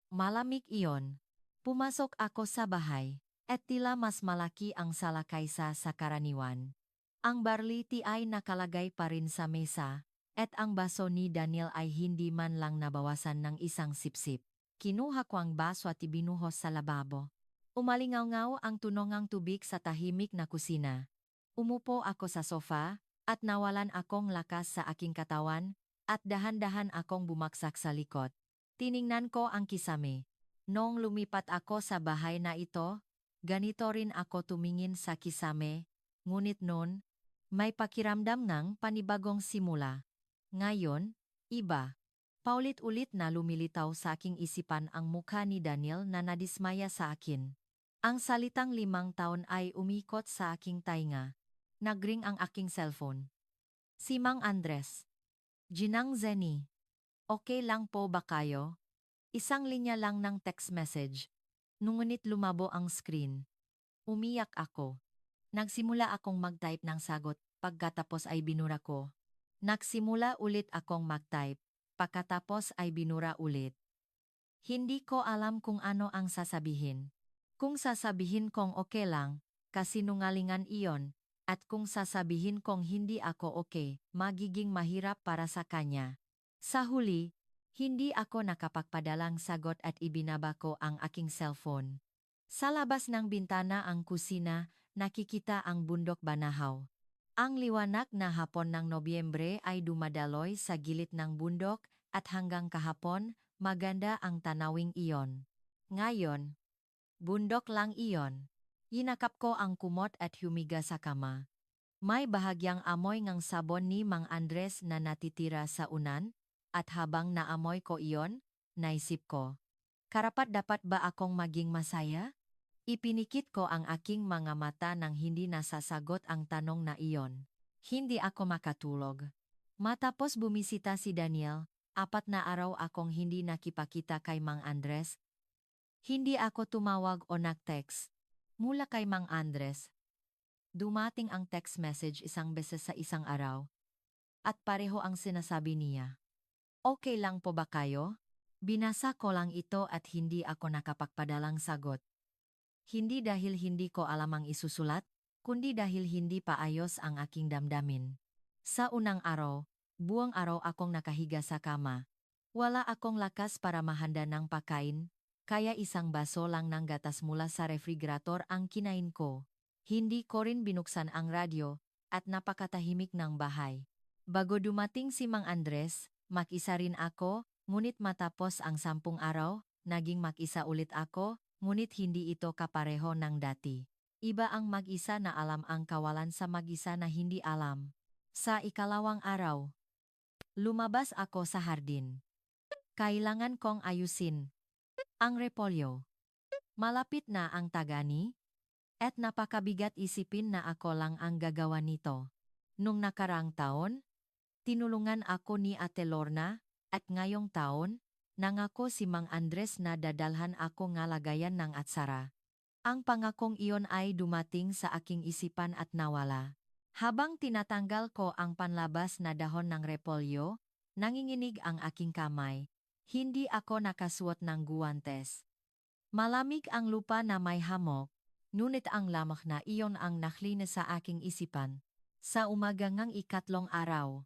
Malamig iyon. Pumasok ako sa bahay, at tila mas malaki ang sala kaysa sa karaniwan. Ang barliti ay nakalagay pa rin sa mesa, at ang baso ni Daniel ay hindi man lang nabawasan ng isang sipsip. Kinuha ko ang baso at ibinuhos sa lababo. Umalingaw-ngaw ang tunongang tubig sa tahimik na kusina. Umupo ako sa sofa, at nawalan akong lakas sa aking katawan, at dahan-dahan akong bumaksak sa likod. Tiningnan ko ang kisame. Noong lumipat ako sa bahay na ito, ganito rin ako tumingin sa kisame, ngunit noon, may pakiramdam ng panibagong simula. Ngayon, iba. Paulit-ulit na lumilitaw sa aking isipan ang mukha ni Daniel na nadismaya sa akin. Ang salitang 5 taon ay umikot sa aking tainga. Nagring ang aking cellphone. Si Mang Andres. Ginang Zenny. Okay lang po ba kayo? Isang linya lang ng text message. Ngunit lumabo ang screen. Umiyak ako. Nagsimula akong mag-type ng sagot, pagkatapos ay binura ko. Nagsimula ulit akong mag-type, pagkatapos ay binura ulit. Hindi ko alam kung ano ang sasabihin. Kung sasabihin kong okay lang, kasinungalingan iyon, at kung sasabihin kong hindi ako okay, magiging mahirap para sa kanya. Sa huli, hindi ako nakapagpadalang sagot at ibinaba ko ang aking cellphone. Sa labas ng bintana ang kusina, nakikita ang bundok Banahaw. Ang liwanag na hapon ng Nobyembre ay dumadaloy sa gilid ng bundok at hanggang kahapon, maganda ang tanawing iyon. Ngayon, bundok lang iyon. Yinakap ko ang kumot at humiga sa kama. May bahagyang amoy ng sabon ni Mang Andres na natitira sa unan, at habang naamoy ko iyon, naisip ko, karapat-dapat ba akong maging masaya? Ipinikit ko ang aking mga mata nang hindi nasasagot ang tanong na iyon. Hindi ako makatulog. Matapos bumisita si Daniel, 4 na araw akong hindi nakipakita kay Mang Andres. Hindi ako tumawag o nag-text. Mula kay Mang Andres, dumating ang text message isang beses sa isang araw. At pareho ang sinasabi niya. Okay lang po ba kayo? Binasa ko lang ito at hindi ako nakapagpadalang sagot. Hindi dahil hindi ko alam ang isusulat, kundi dahil hindi pa ayos ang aking damdamin. Sa unang araw, buong araw akong nakahiga sa kama. Wala akong lakas para mahanda ng pagkain, kaya isang baso lang ng gatas mula sa refrigerator ang kinain ko. Hindi ko rin binuksan ang radyo, at napakatahimik ng bahay. Bago dumating si Mang Andres, mag-isa rin ako, ngunit matapos ang 10 araw, naging mag-isa ulit ako, ngunit hindi ito kapareho ng dati. Iba ang mag-isa na alam ang kawalan sa mag-isa na hindi alam. Sa ikalawang araw, lumabas ako sa hardin. Kailangan kong ayusin ang repolyo. Malapit na ang tagani, at napakabigat isipin na ako lang ang gagawa nito. Nung nakaraang taon, tinulungan ako ni Ate Lorna, at ngayong taon, nangako si Mang Andres na dadalhan ako ng lagayan ng atsara. Ang pangakong iyon ay dumating sa aking isipan at nawala. Habang tinatanggal ko ang panlabas na dahon ng repolyo, nanginginig ang aking kamay. Hindi ako nakasuot ng guwantes. Malamig ang lupa na may hamok, ngunit ang lamok na iyon ang naklinis sa aking isipan. Sa umaga ngang ikatlong araw,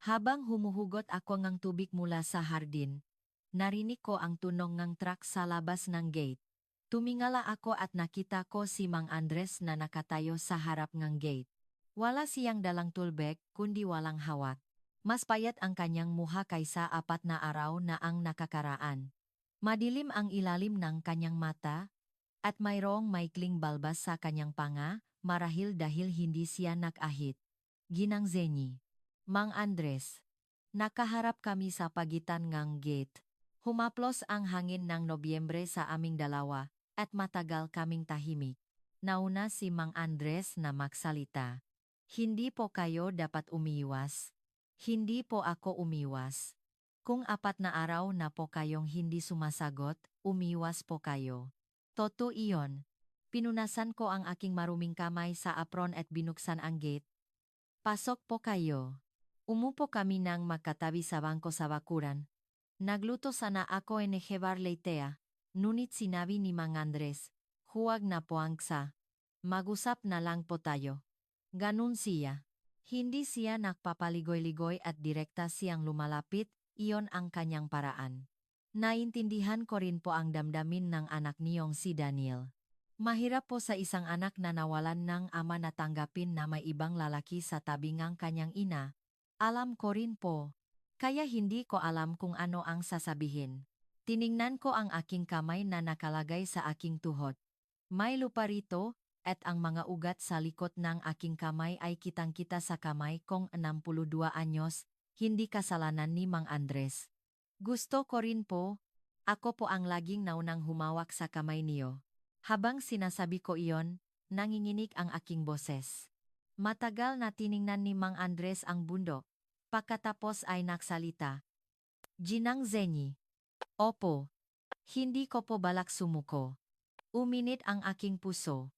habang humuhugot ako ng tubig mula sa hardin, narinig ko ang tunog ng truck sa labas ng gate. Tumingala ako at nakita ko si Mang Andres na nakatayo sa harap ng gate. Wala siyang dalang tulbek kundi walang hawak. Mas payat ang kanyang muha kaysa 4 na araw na ang nakakaraan. Madilim ang ilalim ng kanyang mata, at mayroong maikling balbas sa kanyang panga, marahil dahil hindi siya nag-ahit. Ginang Zenny. Mang Andres. Nakaharap kami sa pagitan ng gate. Humaplos ang hangin ng Nobyembre sa aming dalawa, at matagal kaming tahimik. Nauna si Mang Andres na magsalita. Hindi po kayo dapat umiwas. Hindi po ako umiwas. Kung 4 na araw na po kayong hindi sumasagot, umiwas po kayo. Totoo iyon. Pinunasan ko ang aking maruming kamay sa apron at binuksan ang gate. Pasok po kayo. Umupo kami nang magkatabi sa bangko sa bakuran. Nagluto sana ako en Ejebar Leitea, ngunit sinabi ni Mang Andres, huwag na po angsa. Mag-usap na lang po tayo. Ganun siya. Hindi siya nagpapaligoy-ligoy at direkta siyang lumalapit, iyon ang kanyang paraan. Naintindihan ko rin po ang damdamin ng anak niyong si Daniel. Mahirap po sa isang anak na nawalan ng ama na tanggapin na may ibang lalaki sa tabi ng kanyang ina. Alam ko rin po. Kaya hindi ko alam kung ano ang sasabihin. Tiningnan ko ang aking kamay na nakalagay sa aking tuhod. May lupa rito, at ang mga ugat sa likod ng aking kamay ay kitang-kita sa kamay kong 62 anyos, hindi kasalanan ni Mang Andres. Gusto ko rin po. Ako po ang laging naunang humawak sa kamay niyo. Habang sinasabi ko iyon, nanginginig ang aking boses. Matagal na tiningnan ni Mang Andres ang bundok. Pagkatapos ay nagsalita. Ginang Zenyi. Opo. Hindi ko po balak sumuko. Uminit ang aking puso.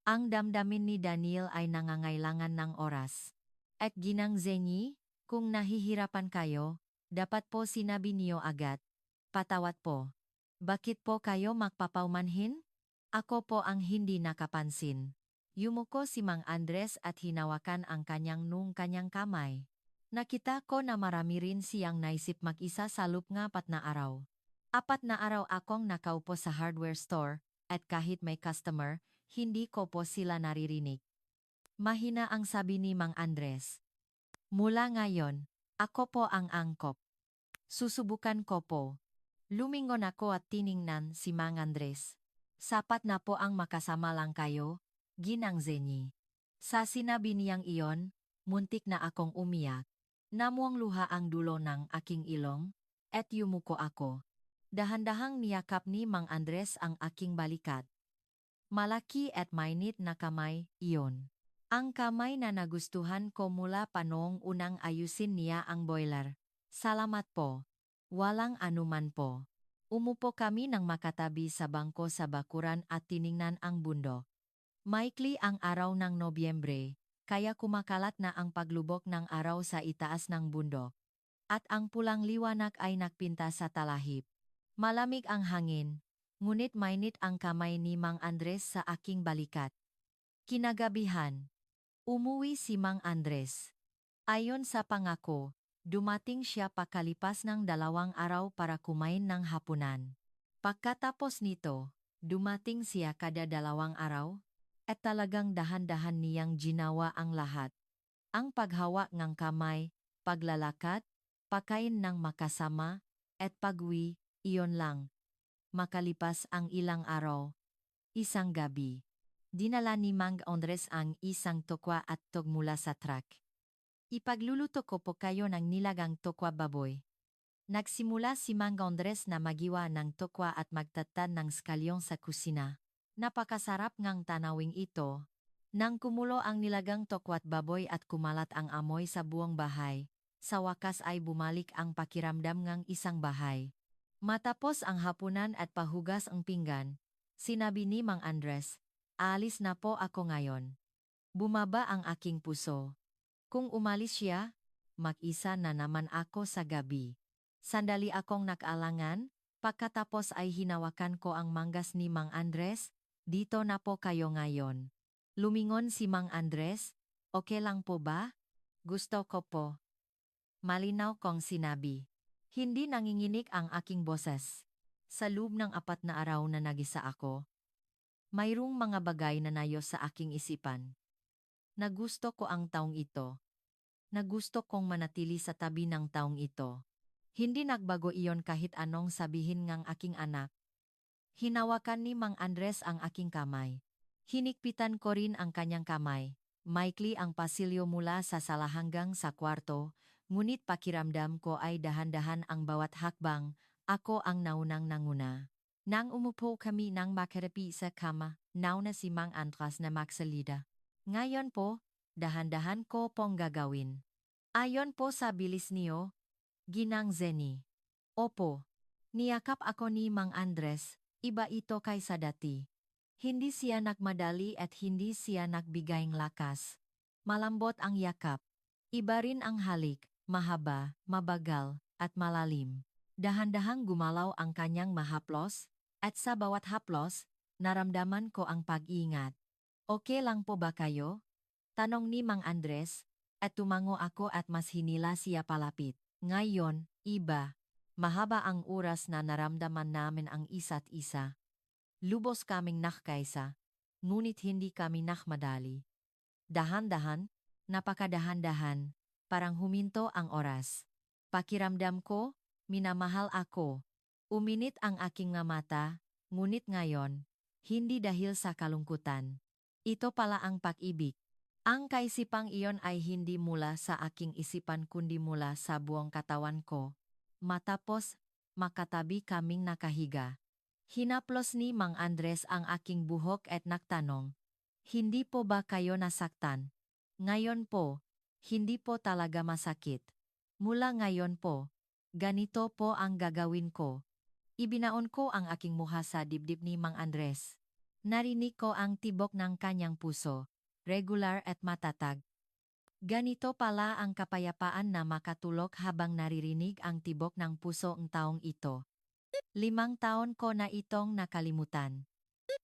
Ang damdamin ni Daniel ay nangangailangan ng oras. At Ginang Zenyi, kung nahihirapan kayo, dapat po sinabi niyo agad. Patawad po. Bakit po kayo magpapaumanhin? Ako po ang hindi nakapansin. Yumuko si Mang Andres at hinawakan ang kanyang kamay. Nakita ko na marami rin siyang naisip mag-isa sa loob ng 4 na araw. 4 na araw akong nakaupo sa hardware store, at kahit may customer, hindi ko po sila naririnig. Mahina ang sabi ni Mang Andres. Mula ngayon, ako po ang angkop. Susubukan ko po. Lumingon ako at tiningnan si Mang Andres. Sapat na po ang makasama lang kayo, Ginang Zenyi. Sa sinabi niyang iyon, muntik na akong umiyak. Namuang luha ang dulo ng aking ilong, at yumuko ako. Dahan-dahang niyakap ni Mang Andres ang aking balikat. Malaki at mainit na kamay, iyon. Ang kamay na nagustuhan ko mula pa noong unang ayusin niya ang boiler. Salamat po. Walang anuman po. Umupo kami ng makatabi sa bangko sa bakuran at tiningnan ang bundok. Maikli ang araw ng Nobyembre, kaya kumakalat na ang paglubok ng araw sa itaas ng bundok. At ang pulang liwanag ay nagpinta sa talahib. Malamig ang hangin, ngunit mainit ang kamay ni Mang Andres sa aking balikat. Kinagabihan, umuwi si Mang Andres. Ayon sa pangako, dumating siya pakalipas ng 2 araw para kumain ng hapunan. Pagkatapos nito, dumating siya kada 2 araw, at talagang dahan-dahan niyang ginawa ang lahat. Ang paghawak ng kamay, paglalakad, pagkain ng makasama, at pag-uwi, iyon lang. Makalipas ang ilang araw, isang gabi, dinala ni Mang Andres ang isang tokwa at tog mula sa truck. Ipagluluto ko po kayo ng nilagang tokwa baboy. Nagsimula si Mang Andres na magiwa ng tokwa at magtatad ng skalyong sa kusina. Napakasarap ngang tanawing ito. Nang kumulo ang nilagang tokwat baboy at kumalat ang amoy sa buong bahay, sa wakas ay bumalik ang pakiramdam ng isang bahay. Matapos ang hapunan at pahugas ang pinggan, sinabi ni Mang Andres, "Aalis na po ako ngayon." Bumaba ang aking puso. Kung umalis siya, mag-isa na naman ako sa gabi. Sandali akong nag-alangan, pagkatapos ay hinawakan ko ang manggas ni Mang Andres. Dito na po kayo ngayon. Lumingon si Mang Andres, okay lang po ba? Gusto ko po. Malinaw kong sinabi. Hindi nanginginig ang aking boses. Sa loob ng 4 na araw na nag-isa ako, mayroong mga bagay na nayo sa aking isipan. Nagusto ko ang taong ito. Nagusto kong manatili sa tabi ng taong ito. Hindi nagbago iyon kahit anong sabihin ng aking anak. Hinawakan ni Mang Andres ang aking kamay. Hinikpitan ko rin ang kanyang kamay. Maikli ang pasilyo mula sa sala hanggang sa kwarto, ngunit pakiramdam ko ay dahan-dahan ang bawat hakbang, ako ang naunang nanguna. Nang umupo kami nang makarapi sa kama, nauna si Mang Andres na magsalida. Ngayon po, dahan-dahan ko pong gagawin. Ayon po sa bilis niyo, Ginang Zenny. Opo. Niyakap ako ni Mang Andres, iba ito kaysa dati. Hindi siya nagmadali at hindi siya nagbigay ng lakas. Malambot ang yakap. Iba rin ang halik, mahaba, mabagal, at malalim. Dahan-dahang gumalaw ang kanyang mahaplos, at sa bawat haplos, naramdaman ko ang pag-iingat. Okay lang po ba kayo? Tanong ni Mang Andres, at tumango ako at mas hinila siya palapit. Ngayon, iba. Mahaba ang oras na naramdaman namin ang isa't isa. Lubos kaming nakkaisa, ngunit hindi kami nakmadali. Dahan-dahan, napakadahan-dahan, parang huminto ang oras. Pakiramdam ko, minamahal ako. Uminit ang aking mga mata, ngunit ngayon, hindi dahil sa kalungkutan. Ito pala ang pag-ibig. Ang kaisipang iyon ay hindi mula sa aking isipan kundi mula sa buong katawan ko. Matapos, makatabi kaming nakahiga. Hinaplos ni Mang Andres ang aking buhok at nagtanong, "Hindi po ba kayo nasaktan?" "Ngayon po, hindi po talaga masakit. Mula ngayon po, ganito po ang gagawin ko." Ibinaon ko ang aking muha sa dibdib ni Mang Andres. Narinig ko ang tibok ng kanyang puso, regular at matatag. Ganito pala ang kapayapaan na makatulog habang naririnig ang tibok ng puso ng taong ito. 5 taon ko na itong nakalimutan.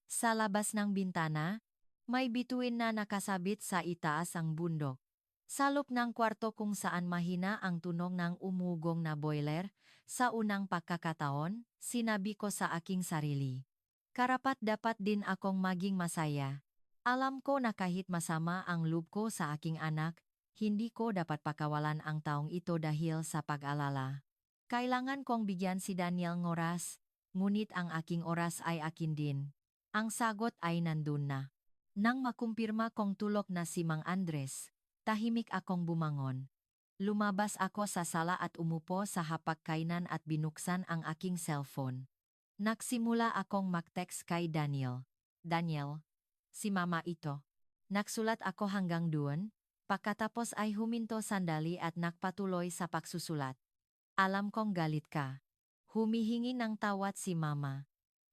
Sa labas ng bintana, may bituin na nakasabit sa itaas ang bundok. Sa loob ng kwarto kung saan mahina ang tunog ng umugong na boiler, sa unang pagkakataon, sinabi ko sa aking sarili. Karapat-dapat din akong maging masaya. Alam ko na kahit masama ang loob ko sa aking anak, hindi ko dapat pakawalan ang taong ito dahil sa pag-alala. Kailangan kong bigyan si Daniel ng oras, ngunit ang aking oras ay akin din. Ang sagot ay nandun na. Nang makumpirma kong tulog na si Mang Andres, tahimik akong bumangon. Lumabas ako sa sala at umupo sa hapagkainan at binuksan ang aking cellphone. Nagsimula akong mag-text kay Daniel. "Daniel, si mama ito." Nagsulat ako hanggang doon, pagkatapos ay huminto sandali at nagpatuloy sa pagsusulat. "Alam kong galit ka. Humihingi ng tawad si mama.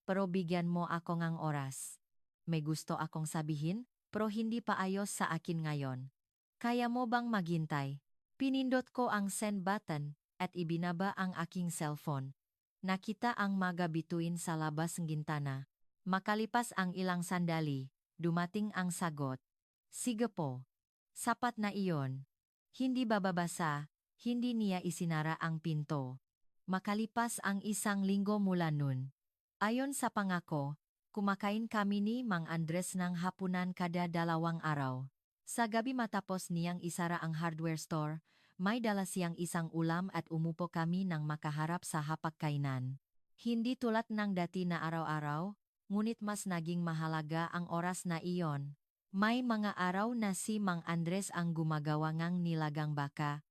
Pero bigyan mo ako ng oras. May gusto akong sabihin, pero hindi pa ayos sa akin ngayon. Kaya mo bang maghintay?" Pinindot ko ang send button at ibinaba ang aking cellphone. Nakita ang mga bituin sa labas ng gintana. Makalipas ang ilang sandali, dumating ang sagot. "Sige po. Sapat na iyon." Hindi bababasa, hindi niya isinara ang pinto. Makalipas ang 1 linggo mula nun. Ayon sa pangako, kumakain kami ni Mang Andres ng hapunan kada 2 araw. Sa gabi matapos niyang isara ang hardware store, may dala siyang isang ulam at umupo kami nang makaharap sa hapagkainan. Hindi tulad ng dati na araw-araw, ngunit mas naging mahalaga ang oras na iyon. May mga araw na si Mang Andres ang gumagawa ng nilagang baka,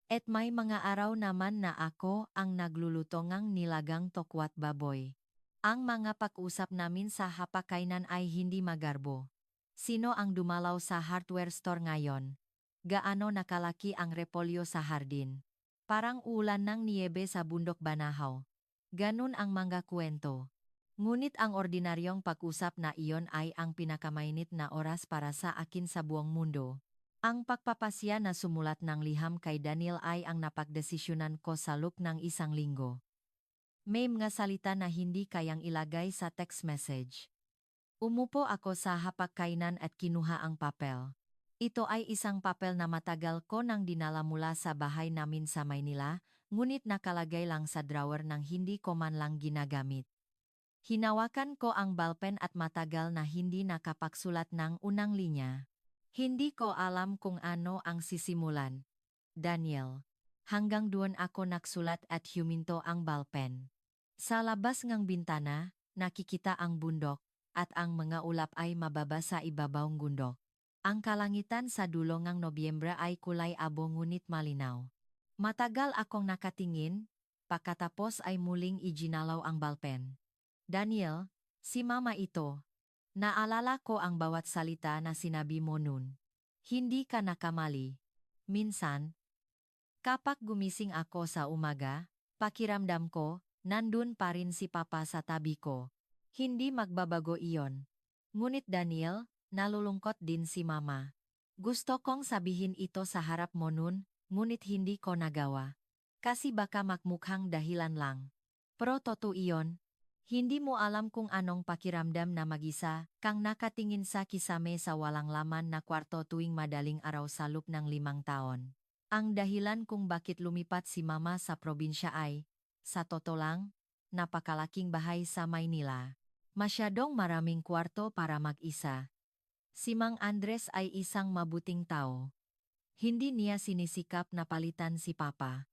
at may mga araw naman na ako ang nagluluto ng nilagang tokwat baboy. Ang mga pag-usap namin sa hapagkainan ay hindi magarbo. Sino ang dumalaw sa hardware store ngayon? Gaano nakalaki ang repolyo sa hardin? Parang ulan ng niyebe sa bundok Banahaw. Ganun ang mga kwento. Ngunit ang ordinaryong pag-usap na iyon ay ang pinakamainit na oras para sa akin sa buong mundo. Ang pagpapasya na sumulat ng liham kay Daniel ay ang napagdesisyonan ko sa loob ng 1 linggo. May mga salita na hindi kayang ilagay sa text message. Umupo ako sa hapagkainan at kinuha ang papel. Ito ay isang papel na matagal ko nang dinala mula sa bahay namin sa Maynila, ngunit nakalagay lang sa drawer nang hindi ko man lang ginagamit. Hinawakan ko ang ballpen at matagal na hindi nakapagsulat ng unang linya. Hindi ko alam kung ano ang sisimulan. Daniel. Hanggang doon ako nagsulat at huminto ang ballpen. Sa labas ng bintana, nakikita ang bundok, at ang mga ulap ay mababa sa ibabawng bundok. Ang kalangitan sa dulo ng Nobyembre ay kulay abo ngunit malinaw. Matagal akong nakatingin, pagkatapos ay muling ijinalaw ang ballpen. Daniel, si Mama ito. Naalala ko ang bawat salita na sinabi mo nun. Hindi ka nakamali. Minsan, kapag gumising ako sa umaga, pakiramdam ko, nandun pa rin si Papa sa tabi ko. Hindi magbabago iyon. Ngunit Daniel, nalulungkot din si Mama. Gusto kong sabihin ito sa harap mo nun, ngunit hindi ko nagawa. Kasi baka makmukhang dahilan lang. Pero totoo iyon. Hindi mo alam kung anong pakiramdam na mag-isa kang nakatingin sa kisame sa walang laman na kwarto tuwing madaling araw sa loob ng 5 taon. Ang dahilan kung bakit lumipat si Mama sa probinsya ay, sa totoo lang, napakalaking bahay sa Maynila. Masyadong maraming kwarto para mag-isa. Si Mang Andres ay isang mabuting tao. Hindi niya sinisikap na palitan si Papa.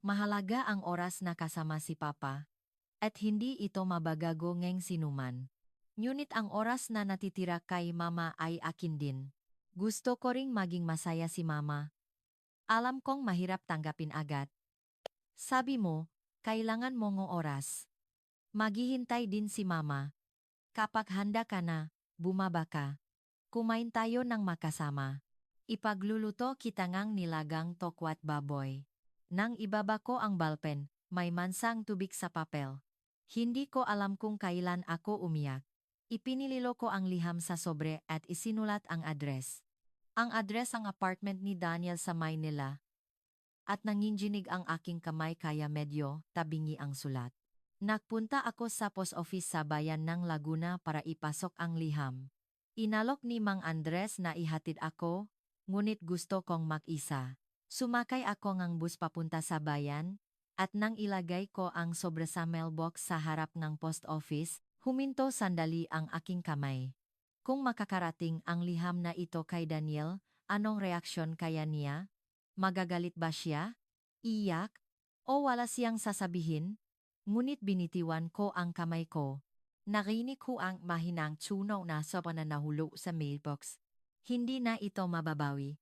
Mahalaga ang oras na kasama si Papa. At hindi ito mabagago ngayong sinuman. Ngunit ang oras na natitira kay Mama ay akin din. Gusto ko ring maging masaya si Mama. Alam kong mahirap tanggapin agad. Sabi mo, kailangan mo ng oras. Maghihintay din si Mama. Kapag handa ka na, bumaba ka. Kumain tayo ng makasama. Ipagluluto kita ngang nilagang tokwat baboy. Nang ibaba ko ang balpen, may mansang tubig sa papel. Hindi ko alam kung kailan ako umiyak. Ipinililo ko ang liham sa sobre at isinulat ang address. Ang address ang apartment ni Daniel sa Maynila. At nanginginig ang aking kamay kaya medyo tabingi ang sulat. Nagpunta ako sa post office sa bayan ng Laguna para ipasok ang liham. Inalok ni Mang Andres na ihatid ako, ngunit gusto kong mag-isa. Sumakay ako ng bus papunta sa bayan, at nang ilagay ko ang sobre sa mailbox sa harap ng post office, huminto sandali ang aking kamay. Kung makakarating ang liham na ito kay Daniel, anong reaksyon kaya niya? Magagalit ba siya? Iyak? O wala siyang sasabihin? Ngunit binitiwan ko ang kamay ko. Narinig ko ang mahinang tunog na sobrang nahulo sa mailbox. Hindi na ito mababawi.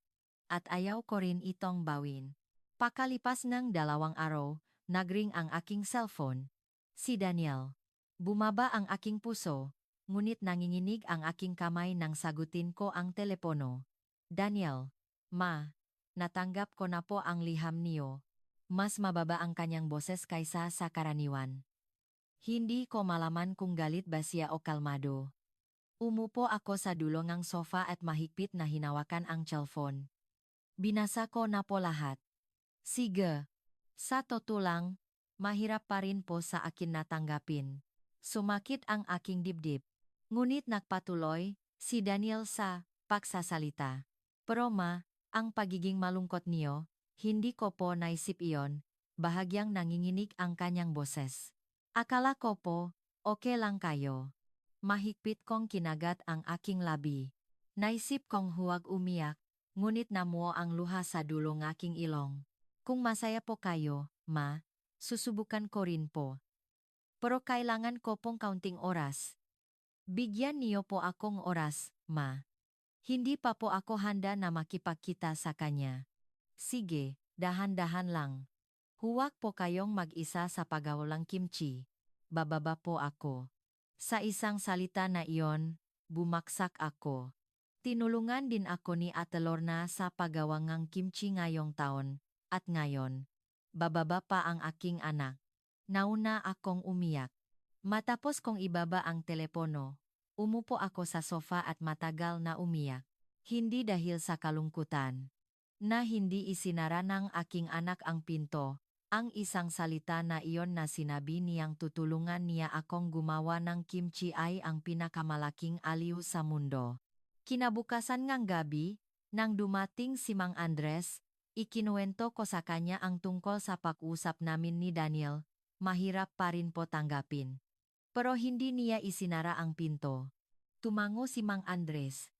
At ayaw ko rin itong bawin. Pakalipas ng 2 araw, nagring ang aking cellphone. Si Daniel. Bumaba ang aking puso, ngunit nanginginig ang aking kamay nang sagutin ko ang telepono. Daniel, Ma, natanggap ko na po ang liham niyo. Mas mababa ang kanyang boses kaysa sa karaniwan. Hindi ko malaman kung galit ba siya o kalmado. Umupo ako sa dulo ng sofa at mahigpit na hinawakan ang cellphone. Binasa ko na po lahat. Sige. Sa totoo lang, mahirap pa rin po sa akin natanggapin. Sumakit ang aking dibdib. Ngunit nagpatuloy, si Daniel sa pagsasalita. Pero Ma, ang pagiging malungkot niyo, hindi ko po naisip iyon, bahagyang nanginginig ang kanyang boses. Akala ko po, okay lang kayo. Mahigpit kong kinagat ang aking labi. Naisip kong huwag umiyak, ngunit namuo ang luha sa dulong aking ilong. Kung masaya po kayo, Ma, susubukan ko rin po. Pero kailangan ko pong kaunting oras. Bigyan niyo po akong oras, Ma. Hindi pa po ako handa na makipagkita sa kanya. Sige, dahan-dahan lang. Huwag po kayong mag-isa sa paggawalang kimchi. Bababa po ako. Sa isang salita na iyon, bumaksak ako. Tinulungan din ako ni Ate Lorna sa paggawa ng kimchi ngayong taon, at ngayon, bababa pa ang aking anak. Nauna akong umiyak. Matapos kong ibaba ang telepono, umupo ako sa sofa at matagal na umiyak. Hindi dahil sa kalungkutan. Na hindi isinara ng aking anak ang pinto, ang isang salita na iyon na sinabi niyang tutulungan niya akong gumawa ng kimchi ay ang pinakamalaking aliw sa mundo. Kinabukasan ngang gabi, nang dumating si Mang Andres, ikinuwento ko sa kanya ang tungkol sa pag-usap namin ni Daniel. Mahirap pa rin po tanggapin. Pero hindi niya isinara ang pinto. Tumango si Mang Andres.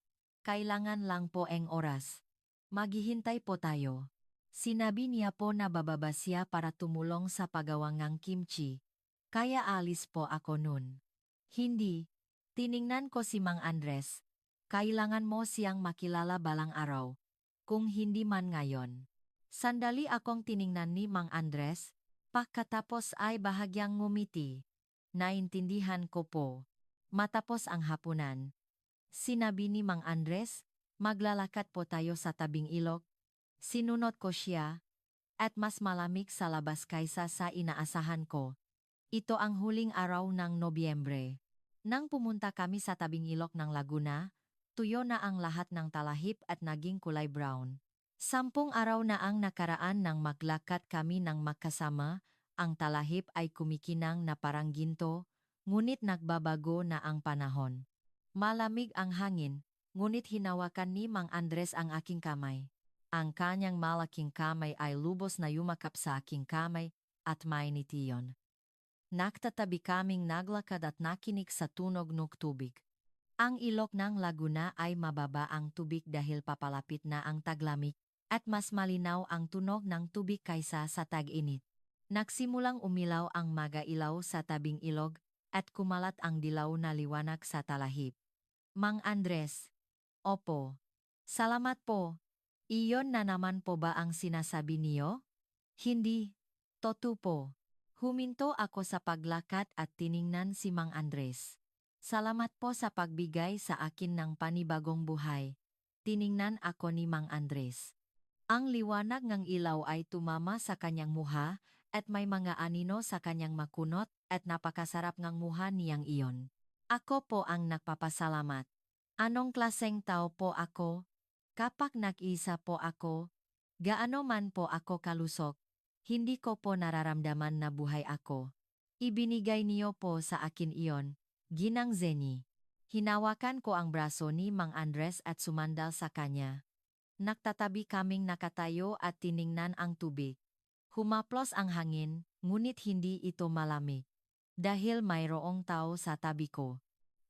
Kailangan lang po ang oras. Maghihintay po tayo. Sinabi niya po na bababa siya para tumulong sa paggawa ng kimchi. Kaya alis po ako nun. Hindi. Tiningnan ko si Mang Andres. Kailangan mo siyang makilala balang araw. Kung hindi man ngayon. Sandali akong tiningnan ni Mang Andres. Pagkatapos ay bahagyang ngumiti. naintindihan ko po. Matapos ang hapunan, sinabi ni Mang Andres, maglalakad po tayo sa tabing ilog. Sinunod ko siya, at mas malamig sa labas kaysa sa inaasahan ko. Ito ang huling araw ng Nobyembre. Nang pumunta kami sa tabing ilog ng Laguna, tuyo na ang lahat ng talahib at naging kulay brown. 10 araw na ang nakaraan nang maglakad kami ng magkasama, ang talahib ay kumikinang na parang ginto, ngunit nagbabago na ang panahon. Malamig ang hangin, ngunit hinawakan ni Mang Andres ang aking kamay. Ang kanyang malaking kamay ay lubos na yumakap sa aking kamay, at mainit iyon. Nagtatabi kaming naglakad at nakinig sa tunog ng tubig. Ang ilog ng Laguna ay mababa ang tubig dahil papalapit na ang taglamig, at mas malinaw ang tunog ng tubig kaysa sa tag-init. Nagsimulang umilaw ang mga ilaw sa tabing ilog, at kumalat ang dilaw na liwanag sa talahib. Mang Andres. Opo. Salamat po. Iyon na naman po ba ang sinasabi niyo? Hindi. Totoo po. Huminto ako sa paglakad at tiningnan si Mang Andres. Salamat po sa pagbigay sa akin ng panibagong buhay. Tiningnan ako ni Mang Andres. Ang liwanag ng ilaw ay tumama sa kanyang muha, at may mga anino sa kanyang makunot, at napakasarap ng muha niyang iyon. Ako po ang nagpapasalamat. Anong klaseng tao po ako? Kapag nag-isa po ako, gaano man po ako kalusok, hindi ko po nararamdaman na buhay ako. Ibinigay niyo po sa akin iyon, Ginang Zeni. Hinawakan ko ang braso ni Mang Andres at sumandal sa kanya. Nagtatabi kaming nakatayo at tiningnan ang tubig. Humaplos ang hangin, ngunit hindi ito malamig. Dahil mayroong tao sa tabi ko.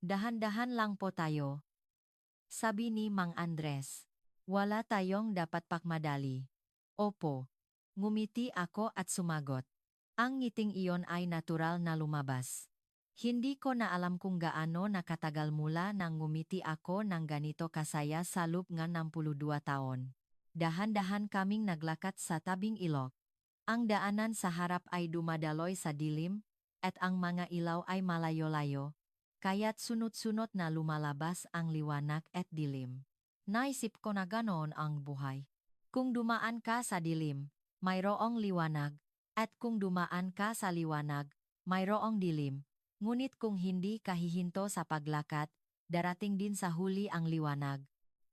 Dahan-dahan lang po tayo. Sabi ni Mang Andres. Wala tayong dapat pakmadali. Opo. Ngumiti ako at sumagot. Ang ngiting iyon ay natural na lumabas. Hindi ko na alam kung gaano nakatagal mula nang ngumiti ako ng ganito kasaya sa loob ng 62 taon. Dahan-dahan kaming naglakad sa tabing ilog. Ang daanan sa harap ay dumadaloy sa dilim, at ang mga ilaw ay malayo-layo, kaya't sunod-sunod na lumalabas ang liwanag at dilim. Naisip ko na ganoon ang buhay. Kung dumaan ka sa dilim, mayroong liwanag, at kung dumaan ka sa liwanag, mayroong dilim. Ngunit kung hindi ka hihinto sa paglakad, darating din sa huli ang liwanag.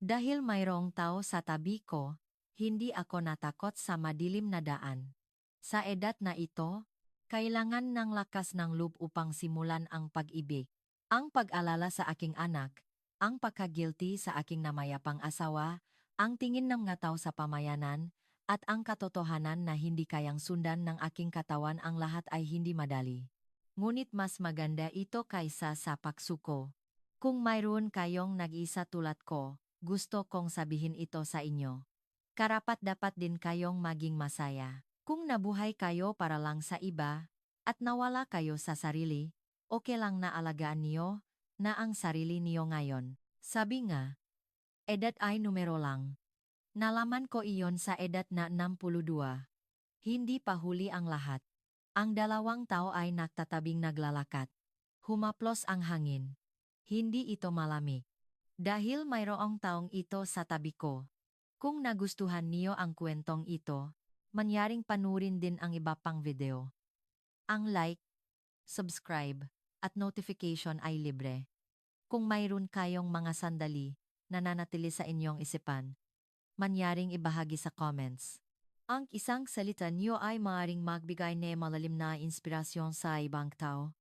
Dahil mayroong tao sa tabi ko, hindi ako natakot sa madilim na daan. Sa edad na ito, kailangan ng lakas ng loob upang simulan ang pag-ibig. Ang pag-alala sa aking anak, ang pagka-guilty sa aking namayapang asawa, ang tingin ng mga tao sa pamayanan, at ang katotohanan na hindi kayang sundan ng aking katawan, ang lahat ay hindi madali. Ngunit mas maganda ito kaysa sa pagsuko. Kung mayroon kayong nag-isa tulad ko, gusto kong sabihin ito sa inyo. Karapat-dapat din kayong maging masaya. Kung nabuhay kayo para lang sa iba, at nawala kayo sa sarili, okay lang na alagaan niyo na ang sarili niyo ngayon. Sabi nga, edad ay numero lang. Nalaman ko iyon sa edad na 62. Hindi pa huli ang lahat. Ang dalawang tao ay nagtatabing naglalakad. Humaplos ang hangin. Hindi ito malamig. Dahil mayroong taong ito sa tabi ko. Kung nagustuhan niyo ang kwentong ito, manyaring panurin din ang iba pang video. Ang like, subscribe, at notification ay libre. Kung mayroon kayong mga sandali na nanatili sa inyong isipan, manyaring ibahagi sa comments. Ang isang salita niyo ay maaaring magbigay ng malalim na inspirasyon sa ibang tao.